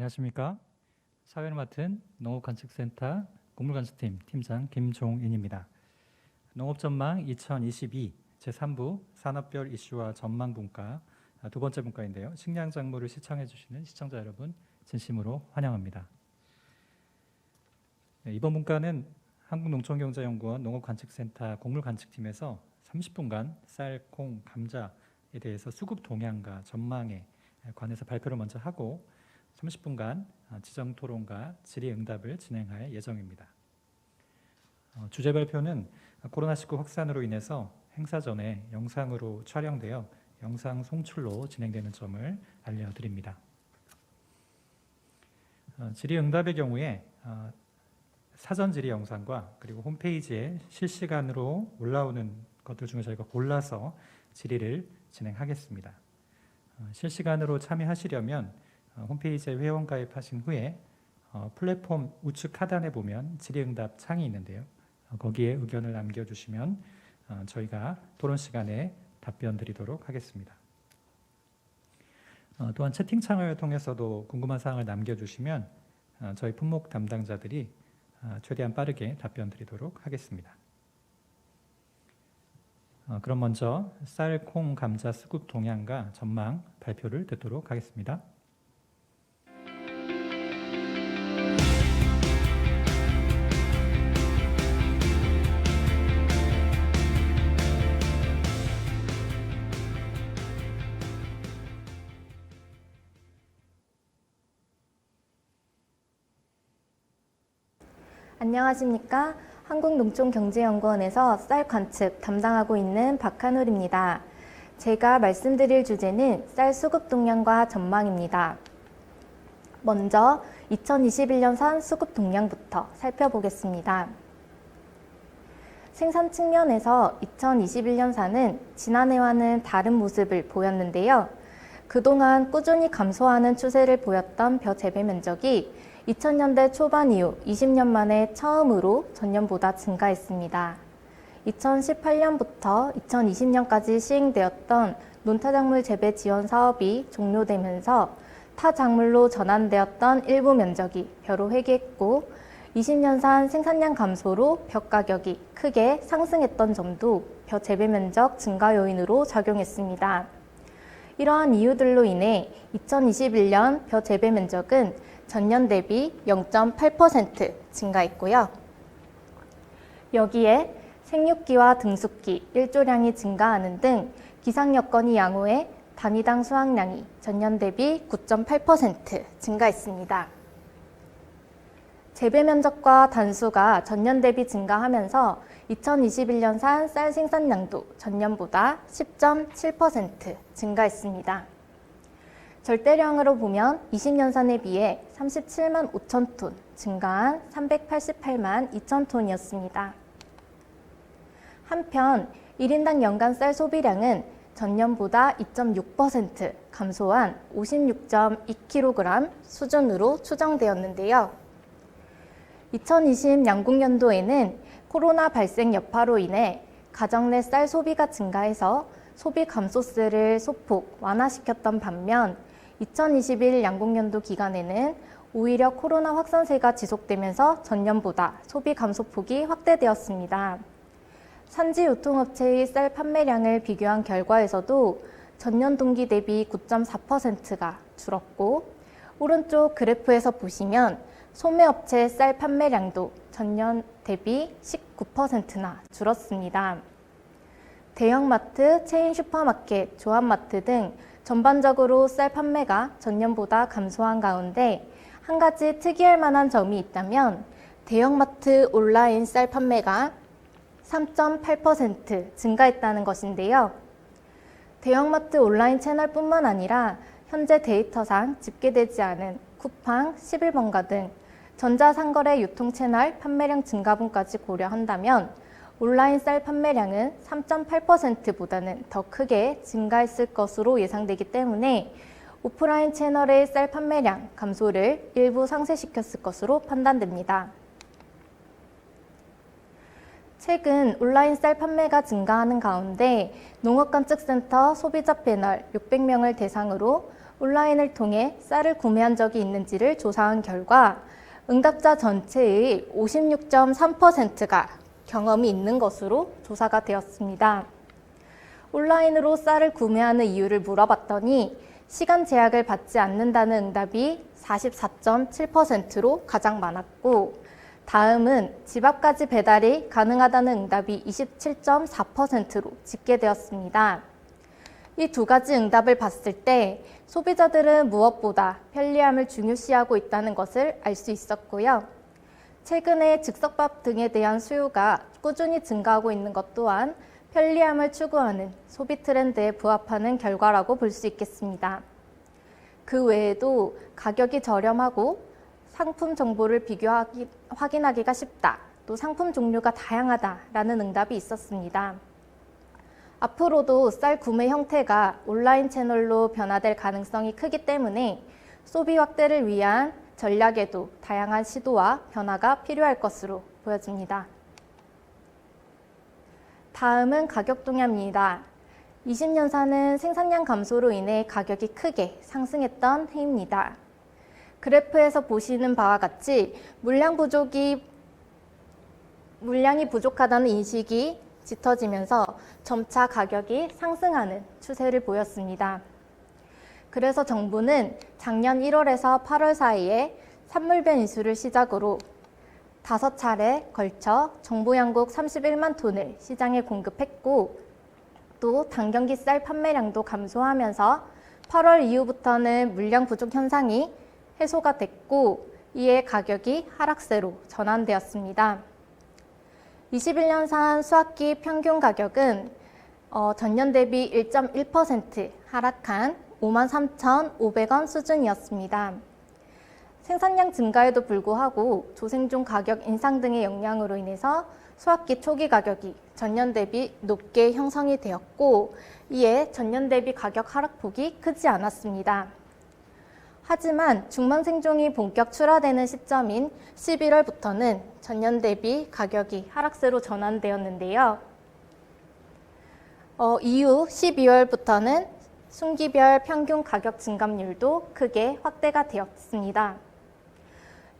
안녕하십니까. 사회를 맡은 농업관측센터 곡물관측팀 팀장 김종인입니다. 농업전망 2022 제3부 산업별 이슈와 전망 분과 두 번째 분과인데요. 식량작물을 시청해 주시는 시청자 여러분 진심으로 환영합니다. 이번 분과는 한국농촌경제연구원 농업관측센터 곡물관측팀에서 30분간 쌀, 콩, 감자에 대해서 수급 동향과 전망에 관해서 발표를 먼저 하고 30분간 지정토론과 질의응답을 진행할 예정입니다. 주제 발표는 코로나19 확산으로 인해서 행사 전에 영상으로 촬영되어 영상 송출로 진행되는 점을 알려드립니다. 질의응답의 경우에 사전 질의 영상과 그리고 홈페이지에 실시간으로 올라오는 것들 중에 저희가 골라서 질의를 진행하겠습니다. 실시간으로 참여하시려면 홈페이지에 회원 가입하신 후에 플랫폼 우측 하단에 보면 질의응답 창이 있는데요. 거기에 의견을 남겨주시면 저희가 토론 시간에 답변 드리도록 하겠습니다. 또한 채팅창을 통해서도 궁금한 사항을 남겨주시면 저희 품목 담당자들이 최대한 빠르게 답변 드리도록 하겠습니다. 그럼 먼저 쌀, 콩, 감자 수급 동향과 전망 발표를 듣도록 하겠습니다. 안녕하십니까. 한국농촌경제연구원에서 쌀 관측 담당하고 있는 박한울입니다. 제가 말씀드릴 주제는 쌀 수급 동향과 전망입니다. 먼저 2021년산 수급 동향부터 살펴보겠습니다. 생산 측면에서 2021년산은 지난해와는 다른 모습을 보였는데요. 그동안 꾸준히 감소하는 추세를 보였던 벼 재배 면적이 2000년대 초반 이후 20년 만에 처음으로 전년보다 증가했습니다. 2018년부터 2020년까지 시행되었던 논타작물 재배 지원 사업이 종료되면서 타 작물로 전환되었던 일부 면적이 벼로 회귀했고 20년산 생산량 감소로 벼 가격이 크게 상승했던 점도 벼 재배 면적 증가 요인으로 작용했습니다. 이러한 이유들로 인해 2021년 벼 재배 면적은 전년 대비 0.8% 증가했고요. 여기에 생육기와 등숙기, 일조량이 증가하는 등 기상 여건이 양호해 단위당 수확량이 전년 대비 9.8% 증가했습니다. 재배 면적과 단수가 전년 대비 증가하면서 2021년산 쌀 생산량도 전년보다 10.7% 증가했습니다. 절대량으로 보면 20년산에 비해 37만 5천 톤 증가한 388만 2천 톤이었습니다. 한편 1인당 연간 쌀 소비량은 전년보다 2.6% 감소한 56.2kg 수준으로 추정되었는데요. 2020 양국연도에는 코로나 발생 여파로 인해 가정 내 쌀 소비가 증가해서 소비 감소세를 소폭 완화시켰던 반면 2021 양국연도 기간에는 오히려 코로나 확산세가 지속되면서 전년보다 소비 감소폭이 확대되었습니다. 산지 유통업체의 쌀 판매량을 비교한 결과에서도 전년 동기 대비 9.4%가 줄었고 오른쪽 그래프에서 보시면 소매업체 쌀 판매량도 전년 대비 19%나 줄었습니다. 대형마트, 체인 슈퍼마켓, 조합마트 등 전반적으로 쌀 판매가 전년보다 감소한 가운데 한 가지 특이할 만한 점이 있다면 대형마트 온라인 쌀 판매가 3.8% 증가했다는 것인데요. 대형마트 온라인 채널뿐만 아니라 현재 데이터상 집계되지 않은 쿠팡, 11번가 등 전자상거래 유통 채널 판매량 증가분까지 고려한다면 온라인 쌀 판매량은 3.8%보다는 더 크게 증가했을 것으로 예상되기 때문에 오프라인 채널의 쌀 판매량 감소를 일부 상쇄시켰을 것으로 판단됩니다. 최근 온라인 쌀 판매가 증가하는 가운데 농업관측센터 소비자 패널 600명을 대상으로 온라인을 통해 쌀을 구매한 적이 있는지를 조사한 결과 응답자 전체의 56.3%가 경험이 있는 것으로 조사가 되었습니다. 온라인으로 쌀을 구매하는 이유를 물어봤더니 시간 제약을 받지 않는다는 응답이 44.7%로 가장 많았고, 다음은 집 앞까지 배달이 가능하다는 응답이 27.4%로 집계되었습니다. 이 두 가지 응답을 봤을 때 소비자들은 무엇보다 편리함을 중요시하고 있다는 것을 알 수 있었고요. 최근에 즉석밥 등에 대한 수요가 꾸준히 증가하고 있는 것 또한 편리함을 추구하는 소비 트렌드에 부합하는 결과라고 볼 수 있겠습니다. 그 외에도 가격이 저렴하고 상품 정보를 확인하기가 쉽다, 또 상품 종류가 다양하다라는 응답이 있었습니다. 앞으로도 쌀 구매 형태가 온라인 채널로 변화될 가능성이 크기 때문에 소비 확대를 위한 전략에도 다양한 시도와 변화가 필요할 것으로 보여집니다. 다음은 가격 동향입니다. 20년사는 생산량 감소로 인해 가격이 크게 상승했던 해입니다. 그래프에서 보시는 바와 같이 물량이 부족하다는 인식이 짙어지면서 점차 가격이 상승하는 추세를 보였습니다. 그래서 정부는 작년 1월에서 8월 사이에 산물배 인수를 시작으로 5차례 걸쳐 정부 양곡 31만 톤을 시장에 공급했고, 또 단경기 쌀 판매량도 감소하면서 8월 이후부터는 물량 부족 현상이 해소가 됐고, 이에 가격이 하락세로 전환되었습니다. 21년산 수확기 평균 가격은 전년 대비 1.1% 하락한 53,500원 수준이었습니다. 생산량 증가에도 불구하고 조생종 가격 인상 등의 영향으로 인해서 수확기 초기 가격이 전년 대비 높게 형성이 되었고, 이에 전년 대비 가격 하락폭이 크지 않았습니다. 하지만 중망생종이 본격 출하되는 시점인 11월부터는 전년 대비 가격이 하락세로 전환되었는데요. 이후 12월부터는 순기별 평균 가격 증감률도 크게 확대가 되었습니다.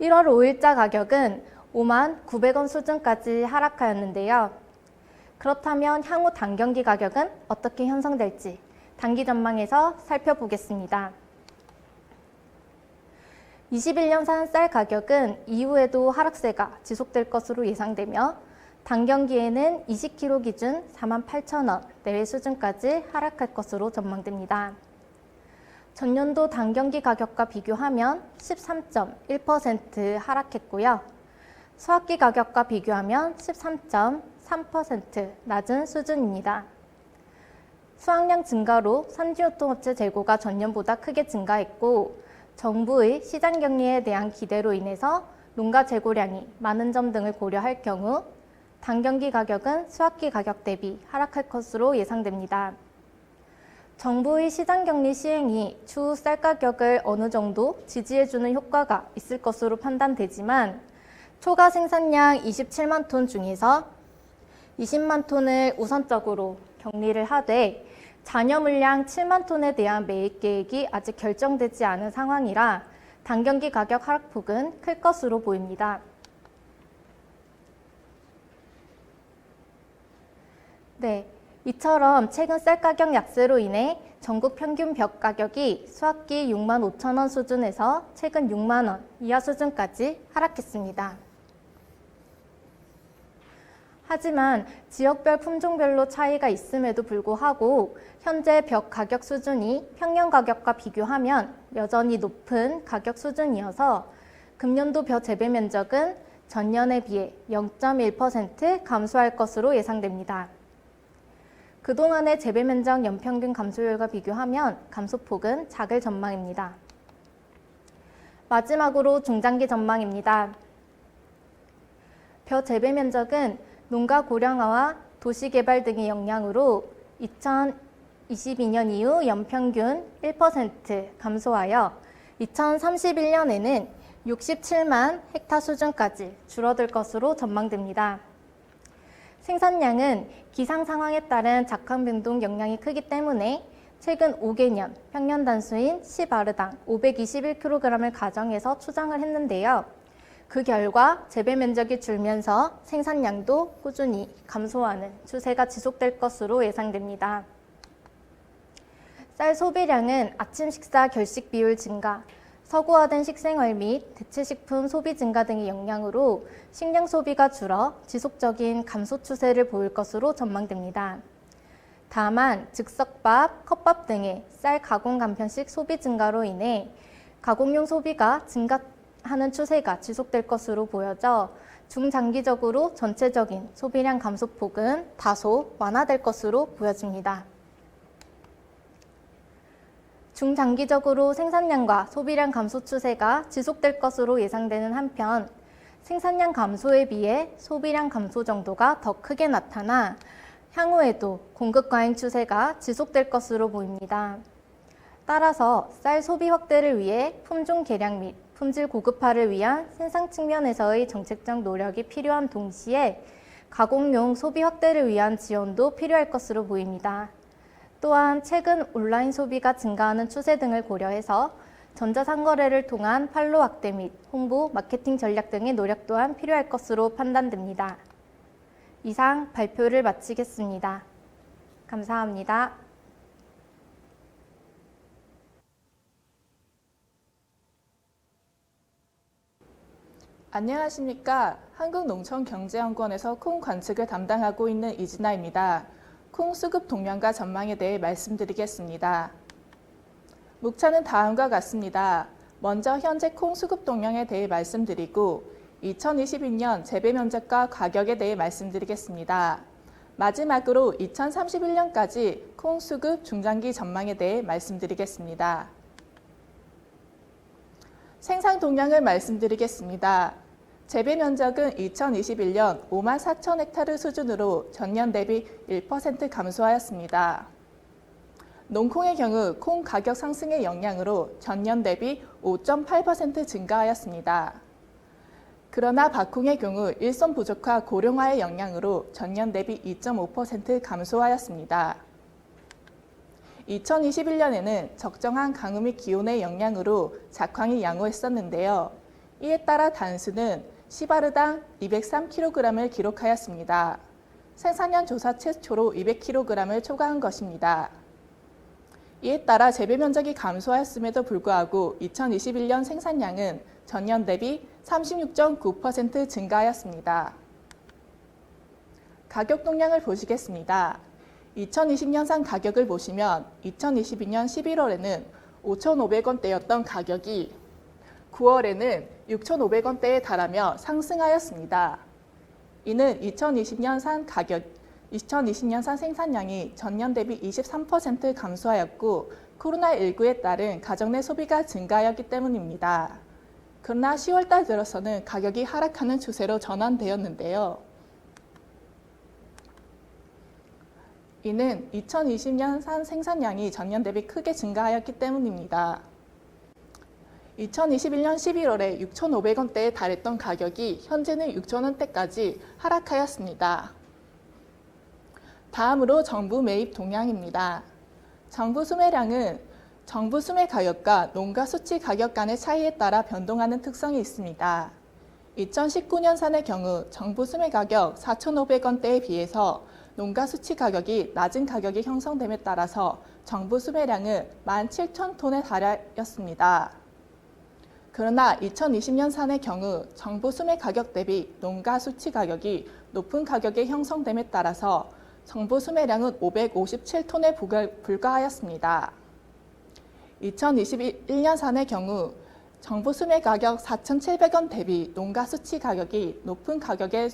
1월 5일자 가격은 59,900원 수준까지 하락하였는데요. 그렇다면 향후 단경기 가격은 어떻게 형성될지 단기 전망에서 살펴보겠습니다. 21년산 쌀 가격은 이후에도 하락세가 지속될 것으로 예상되며 단경기에는 20kg 기준 48,000원 내외 수준까지 하락할 것으로 전망됩니다. 전년도 단경기 가격과 비교하면 13.1% 하락했고요. 수확기 가격과 비교하면 13.3% 낮은 수준입니다. 수확량 증가로 산지유통업체 재고가 전년보다 크게 증가했고, 정부의 시장 격리에 대한 기대로 인해서 농가 재고량이 많은 점 등을 고려할 경우 단경기 가격은 수확기 가격 대비 하락할 것으로 예상됩니다. 정부의 시장 격리 시행이 추후 쌀 가격을 어느 정도 지지해주는 효과가 있을 것으로 판단되지만, 초과 생산량 27만 톤 중에서 20만 톤을 우선적으로 격리를 하되 잔여 물량 7만 톤에 대한 매입 계획이 아직 결정되지 않은 상황이라 단경기 가격 하락폭은 클 것으로 보입니다. 네, 이처럼 최근 쌀 가격 약세로 인해 전국 평균 벽 가격이 수확기 65,000원 수준에서 최근 6만 원 이하 수준까지 하락했습니다. 하지만 지역별 품종별로 차이가 있음에도 불구하고 현재 벽 가격 수준이 평년 가격과 비교하면 여전히 높은 가격 수준이어서 금년도 벼 재배 면적은 전년에 비해 0.1% 감소할 것으로 예상됩니다. 그동안의 재배 면적 연평균 감소율과 비교하면 감소폭은 작을 전망입니다. 마지막으로 중장기 전망입니다. 벼 재배 면적은 농가 고령화와 도시개발 등의 영향으로 2022년 이후 연평균 1% 감소하여 2031년에는 67만 헥타 수준까지 줄어들 것으로 전망됩니다. 생산량은 기상 상황에 따른 작황 변동 영향이 크기 때문에 최근 5개년 평년 단수인 시바르당 521kg을 가정해서 추정을 했는데요. 그 결과 재배 면적이 줄면서 생산량도 꾸준히 감소하는 추세가 지속될 것으로 예상됩니다. 쌀 소비량은 아침 식사 결식 비율 증가, 서구화된 식생활 및 대체식품 소비 증가 등의 영향으로 식량 소비가 줄어 지속적인 감소 추세를 보일 것으로 전망됩니다. 다만 즉석밥, 컵밥 등의 쌀 가공 간편식 소비 증가로 인해 가공용 소비가 증가하는 추세가 지속될 것으로 보여져 중장기적으로 전체적인 소비량 감소폭은 다소 완화될 것으로 보여집니다. 중장기적으로 생산량과 소비량 감소 추세가 지속될 것으로 예상되는 한편 생산량 감소에 비해 소비량 감소 정도가 더 크게 나타나 향후에도 공급 과잉 추세가 지속될 것으로 보입니다. 따라서 쌀 소비 확대를 위해 품종 개량 및 품질 고급화를 위한 생산 측면에서의 정책적 노력이 필요한 동시에 가공용 소비 확대를 위한 지원도 필요할 것으로 보입니다. 또한 최근 온라인 소비가 증가하는 추세 등을 고려해서 전자상거래를 통한 판로 확대 및 홍보, 마케팅 전략 등의 노력 또한 필요할 것으로 판단됩니다. 이상 발표를 마치겠습니다. 감사합니다. 안녕하십니까. 한국농촌경제연구원에서 콩 관측을 담당하고 있는 이진아입니다. 콩 수급 동향과 전망에 대해 말씀드리겠습니다. 목차는 다음과 같습니다. 먼저 현재 콩 수급 동향에 대해 말씀드리고 2022년 재배 면적과 가격에 대해 말씀드리겠습니다. 마지막으로 2031년까지 콩 수급 중장기 전망에 대해 말씀드리겠습니다. 생산 동향을 말씀드리겠습니다. 재배 면적은 2021년 5만 4천 헥타르 수준으로 전년 대비 1% 감소하였습니다. 농콩의 경우 콩 가격 상승의 영향으로 전년 대비 5.8% 증가하였습니다. 그러나 박콩의 경우 일손 부족화 고령화의 영향으로 전년 대비 2.5% 감소하였습니다. 2021년에는 적정한 강우 및 기온의 영향으로 작황이 양호했었는데요. 이에 따라 단수는 시바르당 203kg을 기록하였습니다. 생산량 조사 최초로 200kg을 초과한 것입니다. 이에 따라 재배 면적이 감소하였음에도 불구하고 2021년 생산량은 전년 대비 36.9% 증가하였습니다. 가격 동향을 보시겠습니다. 2020년산 가격을 보시면 2022년 11월에는 5,500원대였던 가격이 9월에는 6,500원대에 달하며 상승하였습니다. 이는 2020년산 생산량이 전년 대비 23% 감소하였고 코로나19에 따른 가정 내 소비가 증가하였기 때문입니다. 그러나 10월달 들어서는 가격이 하락하는 추세로 전환되었는데요. 이는 2020년산 생산량이 전년 대비 크게 증가하였기 때문입니다. 2021년 11월에 6,500원대에 달했던 가격이 현재는 6,000원대까지 하락하였습니다. 다음으로 정부 매입 동향입니다. 정부 수매량은 정부 수매 가격과 농가 수치 가격 간의 차이에 따라 변동하는 특성이 있습니다. 2019년산의 경우 정부 수매 가격 4,500원대에 비해서 농가 수치 가격이 낮은 가격이 형성됨에 따라서 정부 수매량은 17,000톤에 달하였습니다. 그러나 2020년산의 경우 정부 수매 가격 대비 농가 수치 가격이 높은 가격에 형성됨에 따라서 정부 수매량은 557톤에 불과하였습니다. 2021년산의 경우 정부 수매 가격 4,700원 대비 농가 수치 가격이 높은 가격에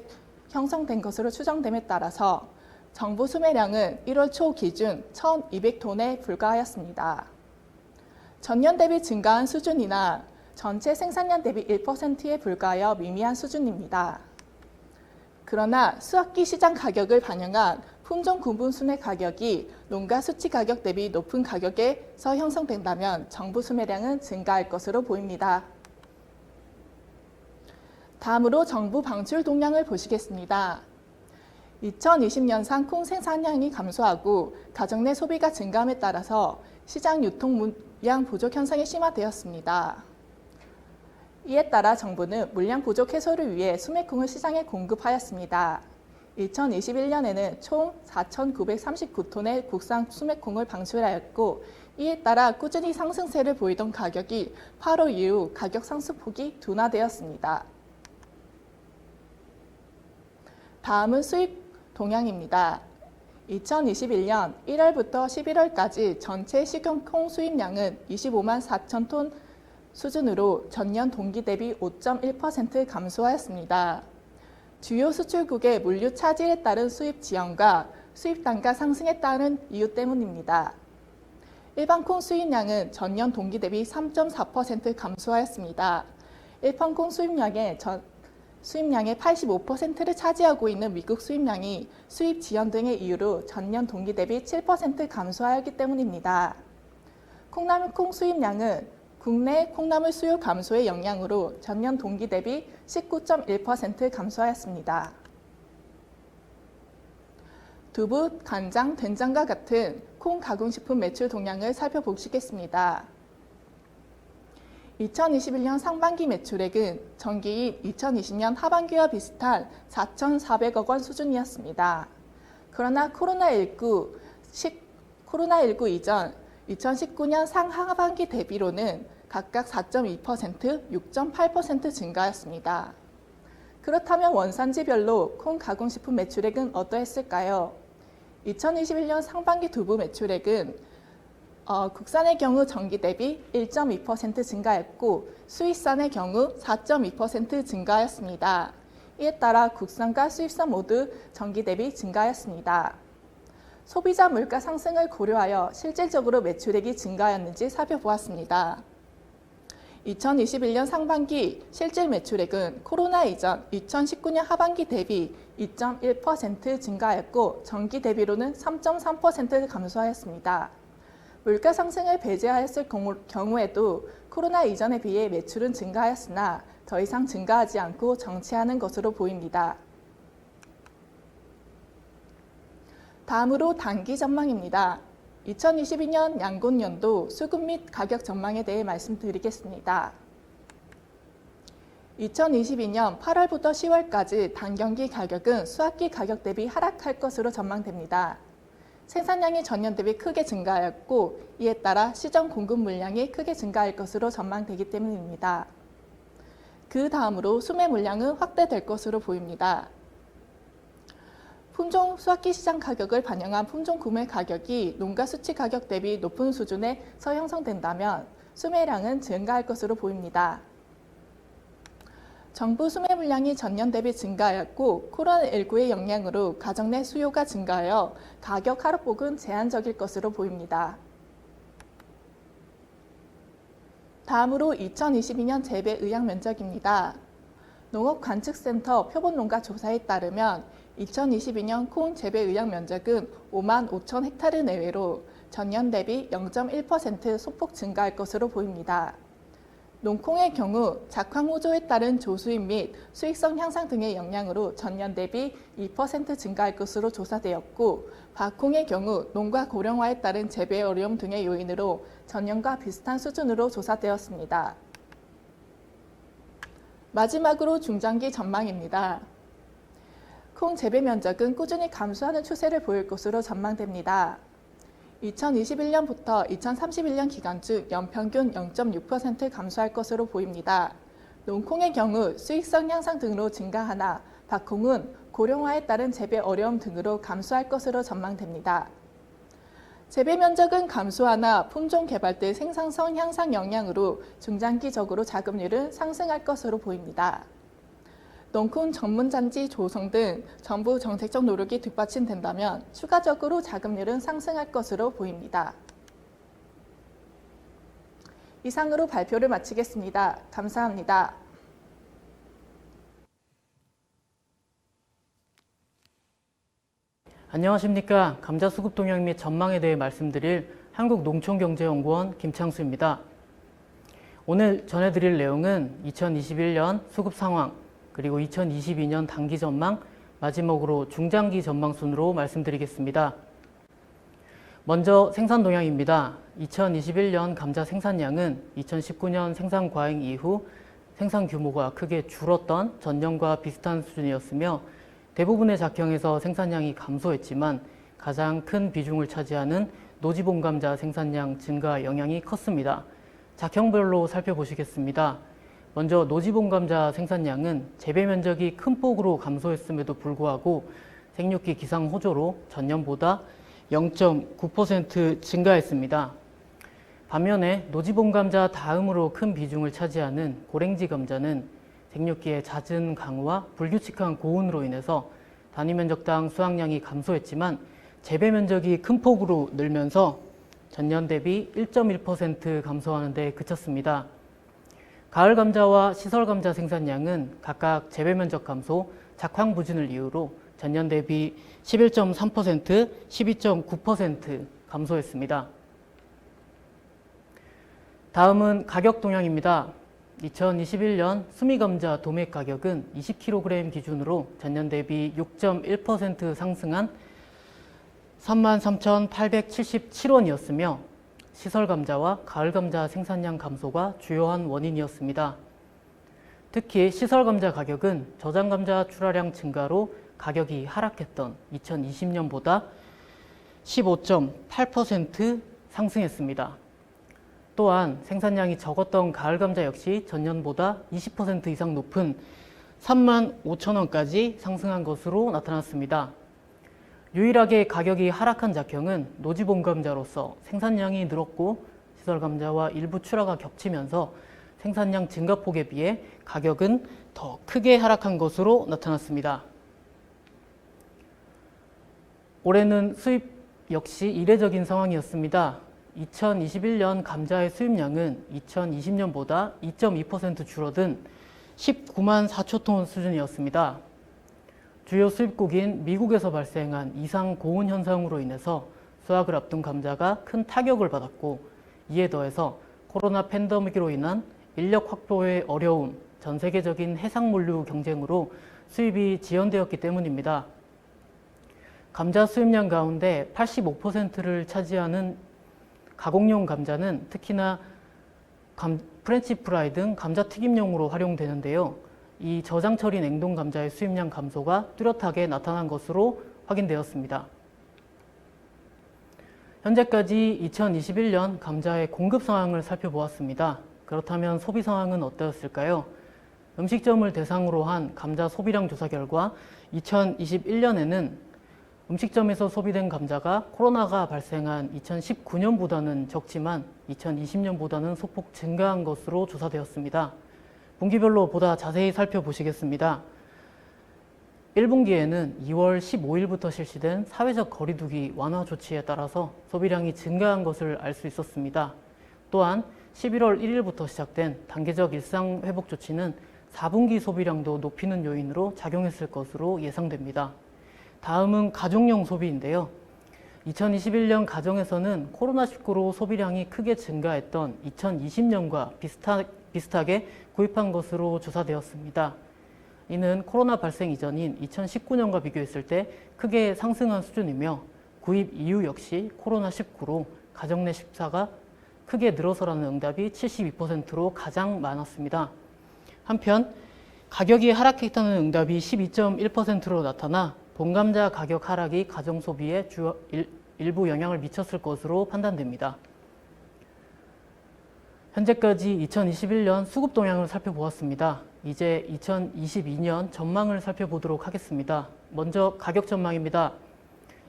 형성된 것으로 추정됨에 따라서 정부 수매량은 1월 초 기준 1,200톤에 불과하였습니다. 전년 대비 증가한 수준이나 전체 생산량 대비 1%에 불과하여 미미한 수준입니다. 그러나 수확기 시장 가격을 반영한 품종 구분 순회 가격이 농가 수치 가격 대비 높은 가격에서 형성된다면 정부 수매량은 증가할 것으로 보입니다. 다음으로 정부 방출 동향을 보시겠습니다. 2020년상 콩 생산량이 감소하고 가정 내 소비가 증감에 따라서 시장 유통 물량 부족 현상이 심화되었습니다. 이에 따라 정부는 물량 부족 해소를 위해 수매콩을 시장에 공급하였습니다. 2021년에는 총 4,939톤의 국산 수매콩을 방출하였고, 이에 따라 꾸준히 상승세를 보이던 가격이 8월 이후 가격 상승폭이 둔화되었습니다. 다음은 수입 동향입니다. 2021년 1월부터 11월까지 전체 식용콩 수입량은 25만 4천 톤 수준으로 전년 동기 대비 5.1% 감소하였습니다. 주요 수출국의 물류 차질에 따른 수입 지연과 수입 단가 상승에 따른 이유 때문입니다. 일반 콩 수입량은 전년 동기 대비 3.4% 감소하였습니다. 일반 콩 수입량의 85%를 차지하고 있는 미국 수입량이 수입 지연 등의 이유로 전년 동기 대비 7% 감소하였기 때문입니다. 콩나물 콩 수입량은 국내 콩나물 수요 감소의 영향으로 전년 동기 대비 19.1% 감소하였습니다. 두부, 간장, 된장과 같은 콩 가공식품 매출 동향을 살펴보시겠습니다. 2021년 상반기 매출액은 전기인 2020년 하반기와 비슷한 4,400억 원 수준이었습니다. 그러나 코로나19 이전 2019년 상하반기 대비로는 각각 4.2%, 6.8% 증가했습니다. 그렇다면 원산지별로 콩 가공식품 매출액은 어떠했을까요? 2021년 상반기 두부 매출액은 국산의 경우 전기 대비 1.2% 증가했고 수입산의 경우 4.2% 증가했습니다. 이에 따라 국산과 수입산 모두 전기 대비 증가했습니다. 소비자 물가 상승을 고려하여 실질적으로 매출액이 증가하였는지 살펴보았습니다. 2021년 상반기 실질 매출액은 코로나 이전 2019년 하반기 대비 2.1% 증가했고 전기 대비로는 3.3% 감소하였습니다. 물가 상승을 배제하였을 경우에도 코로나 이전에 비해 매출은 증가하였으나 더 이상 증가하지 않고 정체하는 것으로 보입니다. 다음으로 단기 전망입니다. 2022년 양곤연도 수급 및 가격 전망에 대해 말씀드리겠습니다. 2022년 8월부터 10월까지 단경기 가격은 수학기 가격 대비 하락할 것으로 전망됩니다. 생산량이 전년 대비 크게 증가하였고 이에 따라 시정 공급 물량이 크게 증가할 것으로 전망되기 때문입니다. 그 다음으로 수매 물량은 확대될 것으로 보입니다. 품종 수확기 시장 가격을 반영한 품종 구매 가격이 농가 수치 가격 대비 높은 수준에서 형성된다면 수매량은 증가할 것으로 보입니다. 정부 수매 물량이 전년 대비 증가하였고 코로나19의 영향으로 가정 내 수요가 증가하여 가격 하락폭은 제한적일 것으로 보입니다. 다음으로 2022년 재배 의향 면적입니다. 농업관측센터 표본농가 조사에 따르면 2022년 콩 재배 의향 면적은 5만 5천 헥타르 내외로 전년 대비 0.1% 소폭 증가할 것으로 보입니다. 농콩의 경우 작황 호조에 따른 조수입 및 수익성 향상 등의 영향으로 전년 대비 2% 증가할 것으로 조사되었고 박콩의 경우 농가 고령화에 따른 재배 어려움 등의 요인으로 전년과 비슷한 수준으로 조사되었습니다. 마지막으로 중장기 전망입니다. 콩 재배 면적은 꾸준히 감소하는 추세를 보일 것으로 전망됩니다. 2021년부터 2031년 기간 중 연평균 0.6% 감소할 것으로 보입니다. 농콩의 경우 수익성 향상 등으로 증가하나 박콩은 고령화에 따른 재배 어려움 등으로 감소할 것으로 전망됩니다. 재배 면적은 감소하나 품종 개발 등 생산성 향상 영향으로 중장기적으로 자급률은 상승할 것으로 보입니다. 농콩 전문잔지 조성 등 정부 정책적 노력이 뒷받침된다면 추가적으로 자급률은 상승할 것으로 보입니다. 이상으로 발표를 마치겠습니다. 감사합니다. 안녕하십니까. 감자 수급 동향 및 전망에 대해 말씀드릴 한국농촌경제연구원 김창수입니다. 오늘 전해드릴 내용은 2021년 수급 상황, 그리고 2022년 단기 전망, 마지막으로 중장기 전망 순으로 말씀드리겠습니다. 먼저 생산 동향입니다. 2021년 감자 생산량은 2019년 생산 과잉 이후 생산 규모가 크게 줄었던 전년과 비슷한 수준이었으며 대부분의 작형에서 생산량이 감소했지만 가장 큰 비중을 차지하는 노지본 감자 생산량 증가 영향이 컸습니다. 작형별로 살펴보시겠습니다. 먼저 노지본 감자 생산량은 재배 면적이 큰 폭으로 감소했음에도 불구하고 생육기 기상 호조로 전년보다 0.9% 증가했습니다. 반면에 노지본 감자 다음으로 큰 비중을 차지하는 고랭지 감자는 생육기의 잦은 강우와 불규칙한 고온으로 인해서 단위 면적당 수확량이 감소했지만 재배 면적이 큰 폭으로 늘면서 전년 대비 1.1% 감소하는 데 그쳤습니다. 가을 감자와 시설 감자 생산량은 각각 재배 면적 감소, 작황 부진을 이유로 전년 대비 11.3%, 12.9% 감소했습니다. 다음은 가격 동향입니다. 2021년 수미감자 도매 가격은 20kg 기준으로 전년 대비 6.1% 상승한 33,877원이었으며 시설감자와 가을감자 생산량 감소가 주요한 원인이었습니다. 특히 시설감자 가격은 저장감자 출하량 증가로 가격이 하락했던 2020년보다 15.8% 상승했습니다. 또한 생산량이 적었던 가을감자 역시 전년보다 20% 이상 높은 35,000원까지 상승한 것으로 나타났습니다. 유일하게 가격이 하락한 작형은 노지본 감자로서 생산량이 늘었고 시설감자와 일부 출하가 겹치면서 생산량 증가폭에 비해 가격은 더 크게 하락한 것으로 나타났습니다. 올해는 수입 역시 이례적인 상황이었습니다. 2021년 감자의 수입량은 2020년보다 2.2% 줄어든 19만 4천 톤 수준이었습니다. 주요 수입국인 미국에서 발생한 이상 고온 현상으로 인해서 수확을 앞둔 감자가 큰 타격을 받았고, 이에 더해서 코로나 팬데믹으로 인한 인력 확보의 어려움, 전 세계적인 해상물류 경쟁으로 수입이 지연되었기 때문입니다. 감자 수입량 가운데 85%를 차지하는 가공용 감자는 특히나 프렌치 프라이 등 감자튀김용으로 활용되는데요. 이 저장 처리 냉동 감자의 수입량 감소가 뚜렷하게 나타난 것으로 확인되었습니다. 현재까지 2021년 감자의 공급 상황을 살펴보았습니다. 그렇다면 소비 상황은 어떠했을까요? 음식점을 대상으로 한 감자 소비량 조사 결과 2021년에는 음식점에서 소비된 감자가 코로나가 발생한 2019년보다는 적지만 2020년보다는 소폭 증가한 것으로 조사되었습니다. 분기별로 보다 자세히 살펴보시겠습니다. 1분기에는 2월 15일부터 실시된 사회적 거리두기 완화 조치에 따라서 소비량이 증가한 것을 알 수 있었습니다. 또한 11월 1일부터 시작된 단계적 일상 회복 조치는 4분기 소비량도 높이는 요인으로 작용했을 것으로 예상됩니다. 다음은 가정용 소비인데요. 2021년 가정에서는 코로나19로 소비량이 크게 증가했던 2020년과 비슷하게 구입한 것으로 조사되었습니다. 이는 코로나 발생 이전인 2019년과 비교했을 때 크게 상승한 수준이며, 구입 이후 역시 코로나19로 가정 내 식사가 크게 늘어서라는 응답이 72%로 가장 많았습니다. 한편 가격이 하락했다는 응답이 12.1%로 나타나 본감자 가격 하락이 가정 소비에 일부 영향을 미쳤을 것으로 판단됩니다. 현재까지 2021년 수급 동향을 살펴보았습니다. 이제 2022년 전망을 살펴보도록 하겠습니다. 먼저 가격 전망입니다.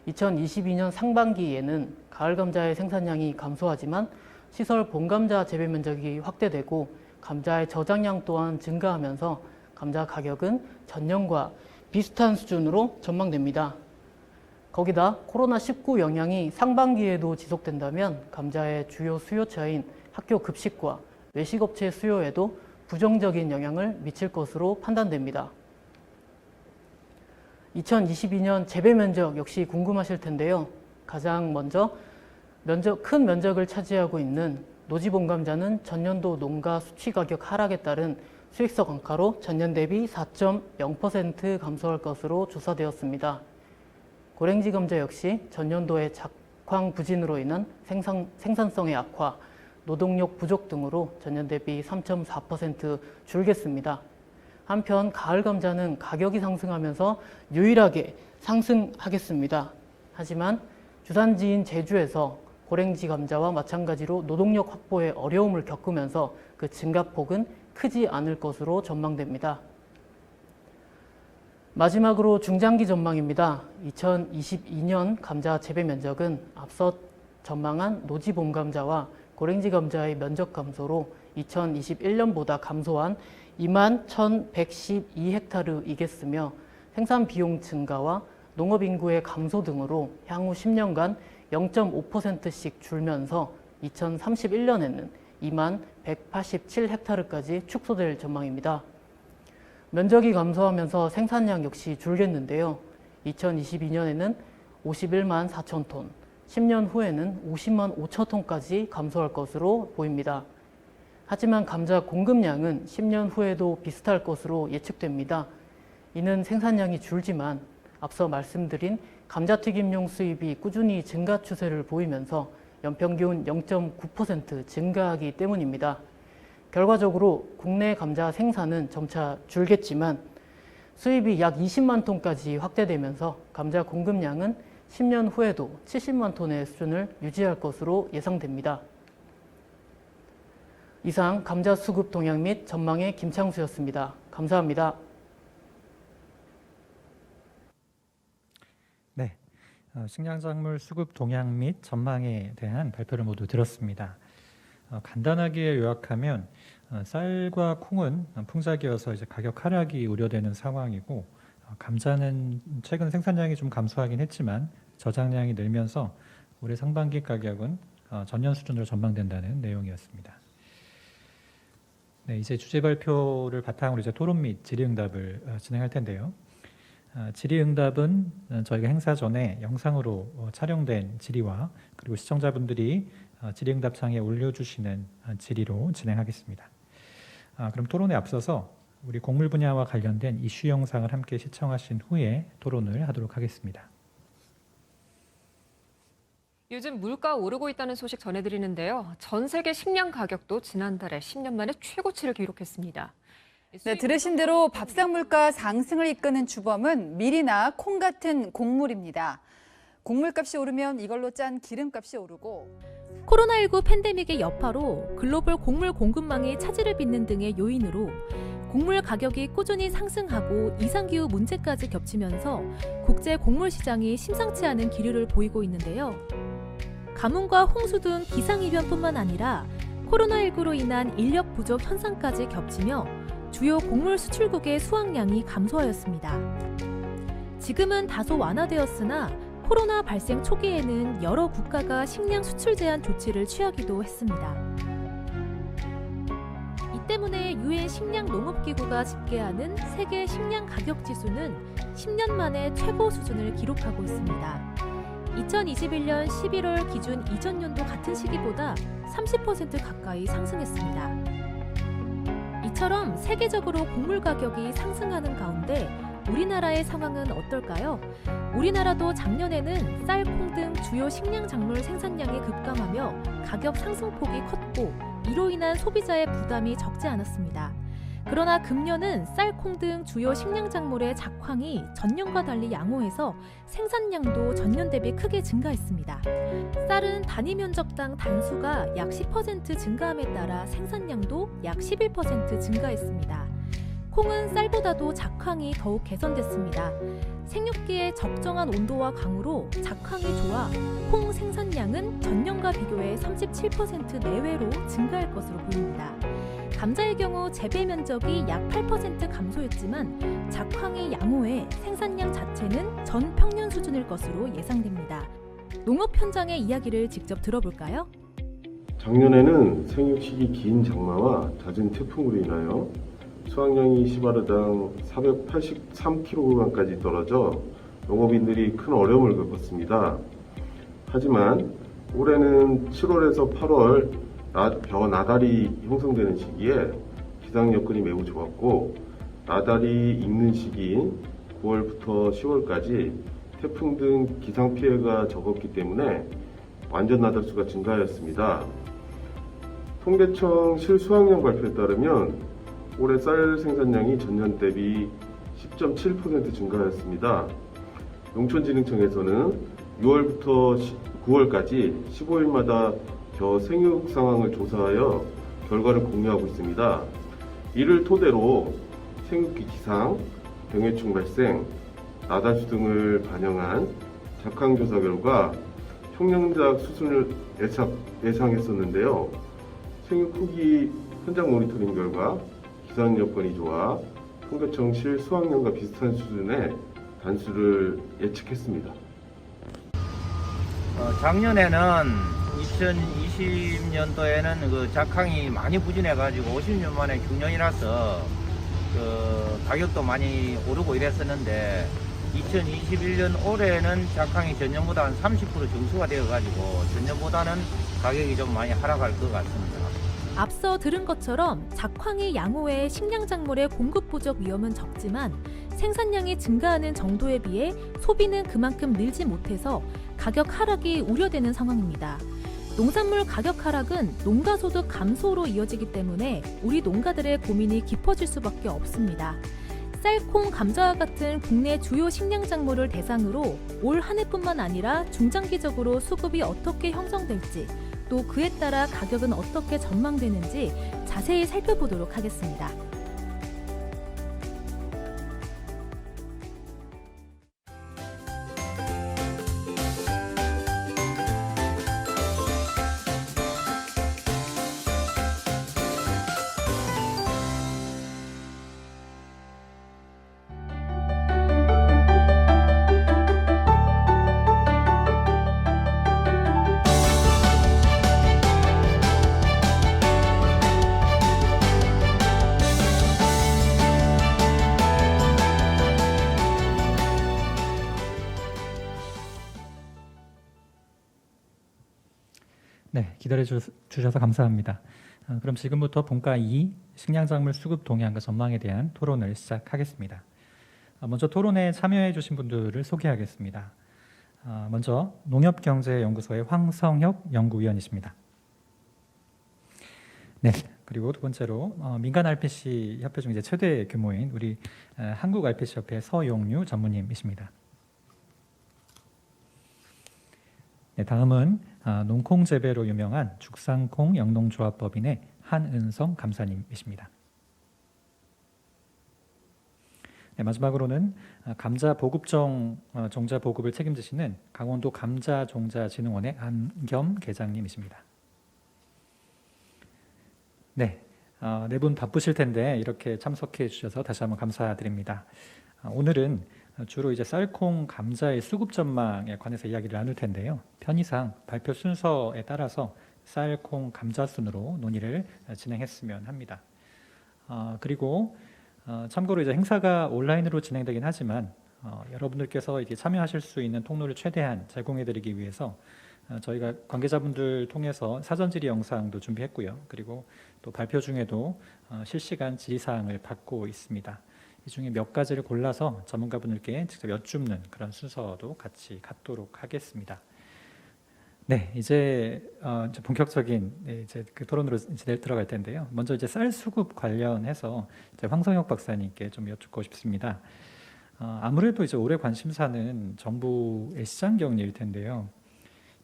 2022년 상반기에는 가을 감자의 생산량이 감소하지만 시설 본감자 재배 면적이 확대되고 감자의 저장량 또한 증가하면서 감자 가격은 전년과 비슷한 수준으로 전망됩니다. 거기다 코로나19 영향이 상반기에도 지속된다면 감자의 주요 수요처인 학교 급식과 외식업체 수요에도 부정적인 영향을 미칠 것으로 판단됩니다. 2022년 재배 면적 역시 궁금하실 텐데요. 가장 먼저 큰 면적을 차지하고 있는 노지본 감자는 전년도 농가 수취 가격 하락에 따른 수익성 감가로 전년 대비 4.0% 감소할 것으로 조사되었습니다. 고랭지 감자 역시 전년도의 작황 부진으로 인한 생산성의 악화, 노동력 부족 등으로 전년 대비 3.4% 줄겠습니다. 한편 가을 감자는 가격이 상승하면서 유일하게 상승하겠습니다. 하지만 주산지인 제주에서 고랭지 감자와 마찬가지로 노동력 확보에 어려움을 겪으면서 그 증가폭은 크지 않을 것으로 전망됩니다. 마지막으로 중장기 전망입니다. 2022년 감자 재배 면적은 앞서 전망한 노지 봄 감자와 고랭지 감자의 면적 감소로 2021년보다 감소한 21,112헥타르이겠으며 생산 비용 증가와 농업 인구의 감소 등으로 향후 10년간 0.5%씩 줄면서 2031년에는 21,187헥타르까지 축소될 전망입니다. 면적이 감소하면서 생산량 역시 줄겠는데요. 2022년에는 51만 4천 톤, 10년 후에는 50만 5천 톤까지 감소할 것으로 보입니다. 하지만 감자 공급량은 10년 후에도 비슷할 것으로 예측됩니다. 이는 생산량이 줄지만 앞서 말씀드린 감자튀김용 수입이 꾸준히 증가 추세를 보이면서 연평균 0.9% 증가하기 때문입니다. 결과적으로 국내 감자 생산은 점차 줄겠지만 수입이 약 20만 톤까지 확대되면서 감자 공급량은 10년 후에도 70만 톤의 수준을 유지할 것으로 예상됩니다. 이상 감자 수급 동향 및 전망의 김창수였습니다. 감사합니다. 네, 식량작물 수급 동향 및 전망에 대한 발표를 모두 들었습니다. 간단하게 요약하면 쌀과 콩은 풍작이어서 이제 가격 하락이 우려되는 상황이고, 감자는 최근 생산량이 좀 감소하긴 했지만 저장량이 늘면서 올해 상반기 가격은 전년 수준으로 전망된다는 내용이었습니다. 네, 이제 주제 발표를 바탕으로 이제 토론 및 질의응답을 진행할 텐데요. 질의응답은 저희가 행사 전에 영상으로 촬영된 질의와 그리고 시청자분들이 질의응답창에 올려주시는 질의로 진행하겠습니다. 그럼 토론에 앞서서 우리 곡물 분야와 관련된 이슈 영상을 함께 시청하신 후에 토론을 하도록 하겠습니다. 요즘 물가 오르고 있다는 소식 전해드리는데요. 전 세계 식량 가격도 지난달에 10년 만에 최고치를 기록했습니다. 네, 들으신 대로 밥상 물가 상승을 이끄는 주범은 밀이나 콩 같은 곡물입니다. 곡물값이 오르면 이걸로 짠 기름값이 오르고 코로나19 팬데믹의 여파로 글로벌 곡물 공급망이 차질을 빚는 등의 요인으로 곡물 가격이 꾸준히 상승하고 이상기후 문제까지 겹치면서 국제 곡물 시장이 심상치 않은 기류를 보이고 있는데요. 가뭄과 홍수 등 기상이변뿐만 아니라 코로나19로 인한 인력 부족 현상까지 겹치며 주요 곡물 수출국의 수확량이 감소하였습니다. 지금은 다소 완화되었으나 코로나 발생 초기에는 여러 국가가 식량 수출 제한 조치를 취하기도 했습니다. 이 때문에 유엔 식량 농업기구가 집계하는 세계 식량 가격 지수는 10년 만에 최고 수준을 기록하고 있습니다. 2021년 11월 기준 이전 연도 같은 시기보다 30% 가까이 상승했습니다. 이처럼 세계적으로 곡물 가격이 상승하는 가운데 우리나라의 상황은 어떨까요? 우리나라도 작년에는 쌀, 콩 등 주요 식량 작물 생산량이 급감하며 가격 상승폭이 컸고 이로 인한 소비자의 부담이 적지 않았습니다. 그러나 금년은 쌀, 콩 등 주요 식량 작물의 작황이 전년과 달리 양호해서 생산량도 전년 대비 크게 증가했습니다. 쌀은 단위 면적당 단수가 약 10% 증가함에 따라 생산량도 약 11% 증가했습니다. 콩은 쌀보다도 작황이 더욱 개선됐습니다. 생육기의 적정한 온도와 강우로 작황이 좋아 콩 생산량은 전년과 비교해 37% 내외로 증가할 것으로 보입니다. 감자의 경우 재배 면적이 약 8% 감소했지만 작황이 양호해 생산량 자체는 전 평년 수준일 것으로 예상됩니다. 농업 현장의 이야기를 직접 들어볼까요? 작년에는 생육 시기 긴 장마와 잦은 태풍으로 인하여 수확량이 시바르당 483kg까지 떨어져 농업인들이 큰 어려움을 겪었습니다. 하지만 올해는 7월에서 8월 벼 나달이 형성되는 시기에 기상 여건이 매우 좋았고 나달이 익는 시기인 9월부터 10월까지 태풍 등 기상 피해가 적었기 때문에 완전 나달수가 증가하였습니다. 통계청 실수확량 발표에 따르면 올해 쌀 생산량이 전년 대비 10.7% 증가하였습니다. 농촌진흥청에서는 6월부터 9월까지 15일마다 벼 생육 상황을 조사하여 결과를 공유하고 있습니다. 이를 토대로 생육기 기상, 병해충 발생, 나달수 등을 반영한 작황조사 결과 총량작 수준을 예상했었는데요. 생육 후기 현장 모니터링 결과 기상 여건이 좋아 통계청 실수확량과 비슷한 수준의 단수를 예측했습니다. 작년에는 2020년도에는 그 작황이 많이 부진해가지고 50년 만에 흉년이라서 그 가격도 많이 오르고 이랬었는데 2021년 올해는 작황이 전년보다 한 30% 정수가 되어가지고 전년보다는 가격이 좀 많이 하락할 것 같습니다. 앞서 들은 것처럼 작황이 양호해 식량작물의 공급 부족 위험은 적지만 생산량이 증가하는 정도에 비해 소비는 그만큼 늘지 못해서 가격 하락이 우려되는 상황입니다. 농산물 가격 하락은 농가 소득 감소로 이어지기 때문에 우리 농가들의 고민이 깊어질 수밖에 없습니다. 쌀, 콩, 감자와 같은 국내 주요 식량작물을 대상으로 올 한 해뿐만 아니라 중장기적으로 수급이 어떻게 형성될지 또 그에 따라 가격은 어떻게 전망되는지 자세히 살펴보도록 하겠습니다. 네, 기다려주셔서 감사합니다. 그럼 지금부터 본과 2 식량작물 수급 동향과 전망에 대한 토론을 시작하겠습니다. 먼저 토론에 참여해 주신 분들을 소개하겠습니다. 먼저 농협경제연구소의 황성혁 연구위원이십니다. 네, 그리고 두 번째로 민간 RPC 협회 중 이제 최대 규모인 우리 한국 RPC 협회 서용유 전무님이십니다. 네, 다음은 농콩 재배로 유명한 죽상콩 영농조합법인의 한은성 감사님이십니다. 네, 마지막으로는 감자 보급종 종자 보급을 책임지시는 강원도 감자종자진흥원의 안겸 계장님이십니다. 네, 네 분 바쁘실 텐데 이렇게 참석해 주셔서 다시 한번 감사드립니다. 오늘은 주로 이제 쌀콩 감자의 수급 전망에 관해서 이야기를 나눌 텐데요. 편의상 발표 순서에 따라서 쌀콩 감자 순으로 논의를 진행했으면 합니다. 그리고 참고로 이제 행사가 온라인으로 진행되긴 하지만 여러분들께서 이제 참여하실 수 있는 통로를 최대한 제공해드리기 위해서 저희가 관계자분들 통해서 사전 질의 영상도 준비했고요. 그리고 또 발표 중에도 실시간 질의사항을 받고 있습니다. 이 중에 몇 가지를 골라서 전문가분들께 직접 여쭙는 그런 순서도 같이 갖도록 하겠습니다. 네, 이제 본격적인 이제 그 토론으로 이제 들어갈 텐데요. 먼저 이제 쌀 수급 관련해서 이제 황성혁 박사님께 좀 여쭙고 싶습니다. 아무래도 이제 올해 관심사는 정부의 시장 격리일 텐데요.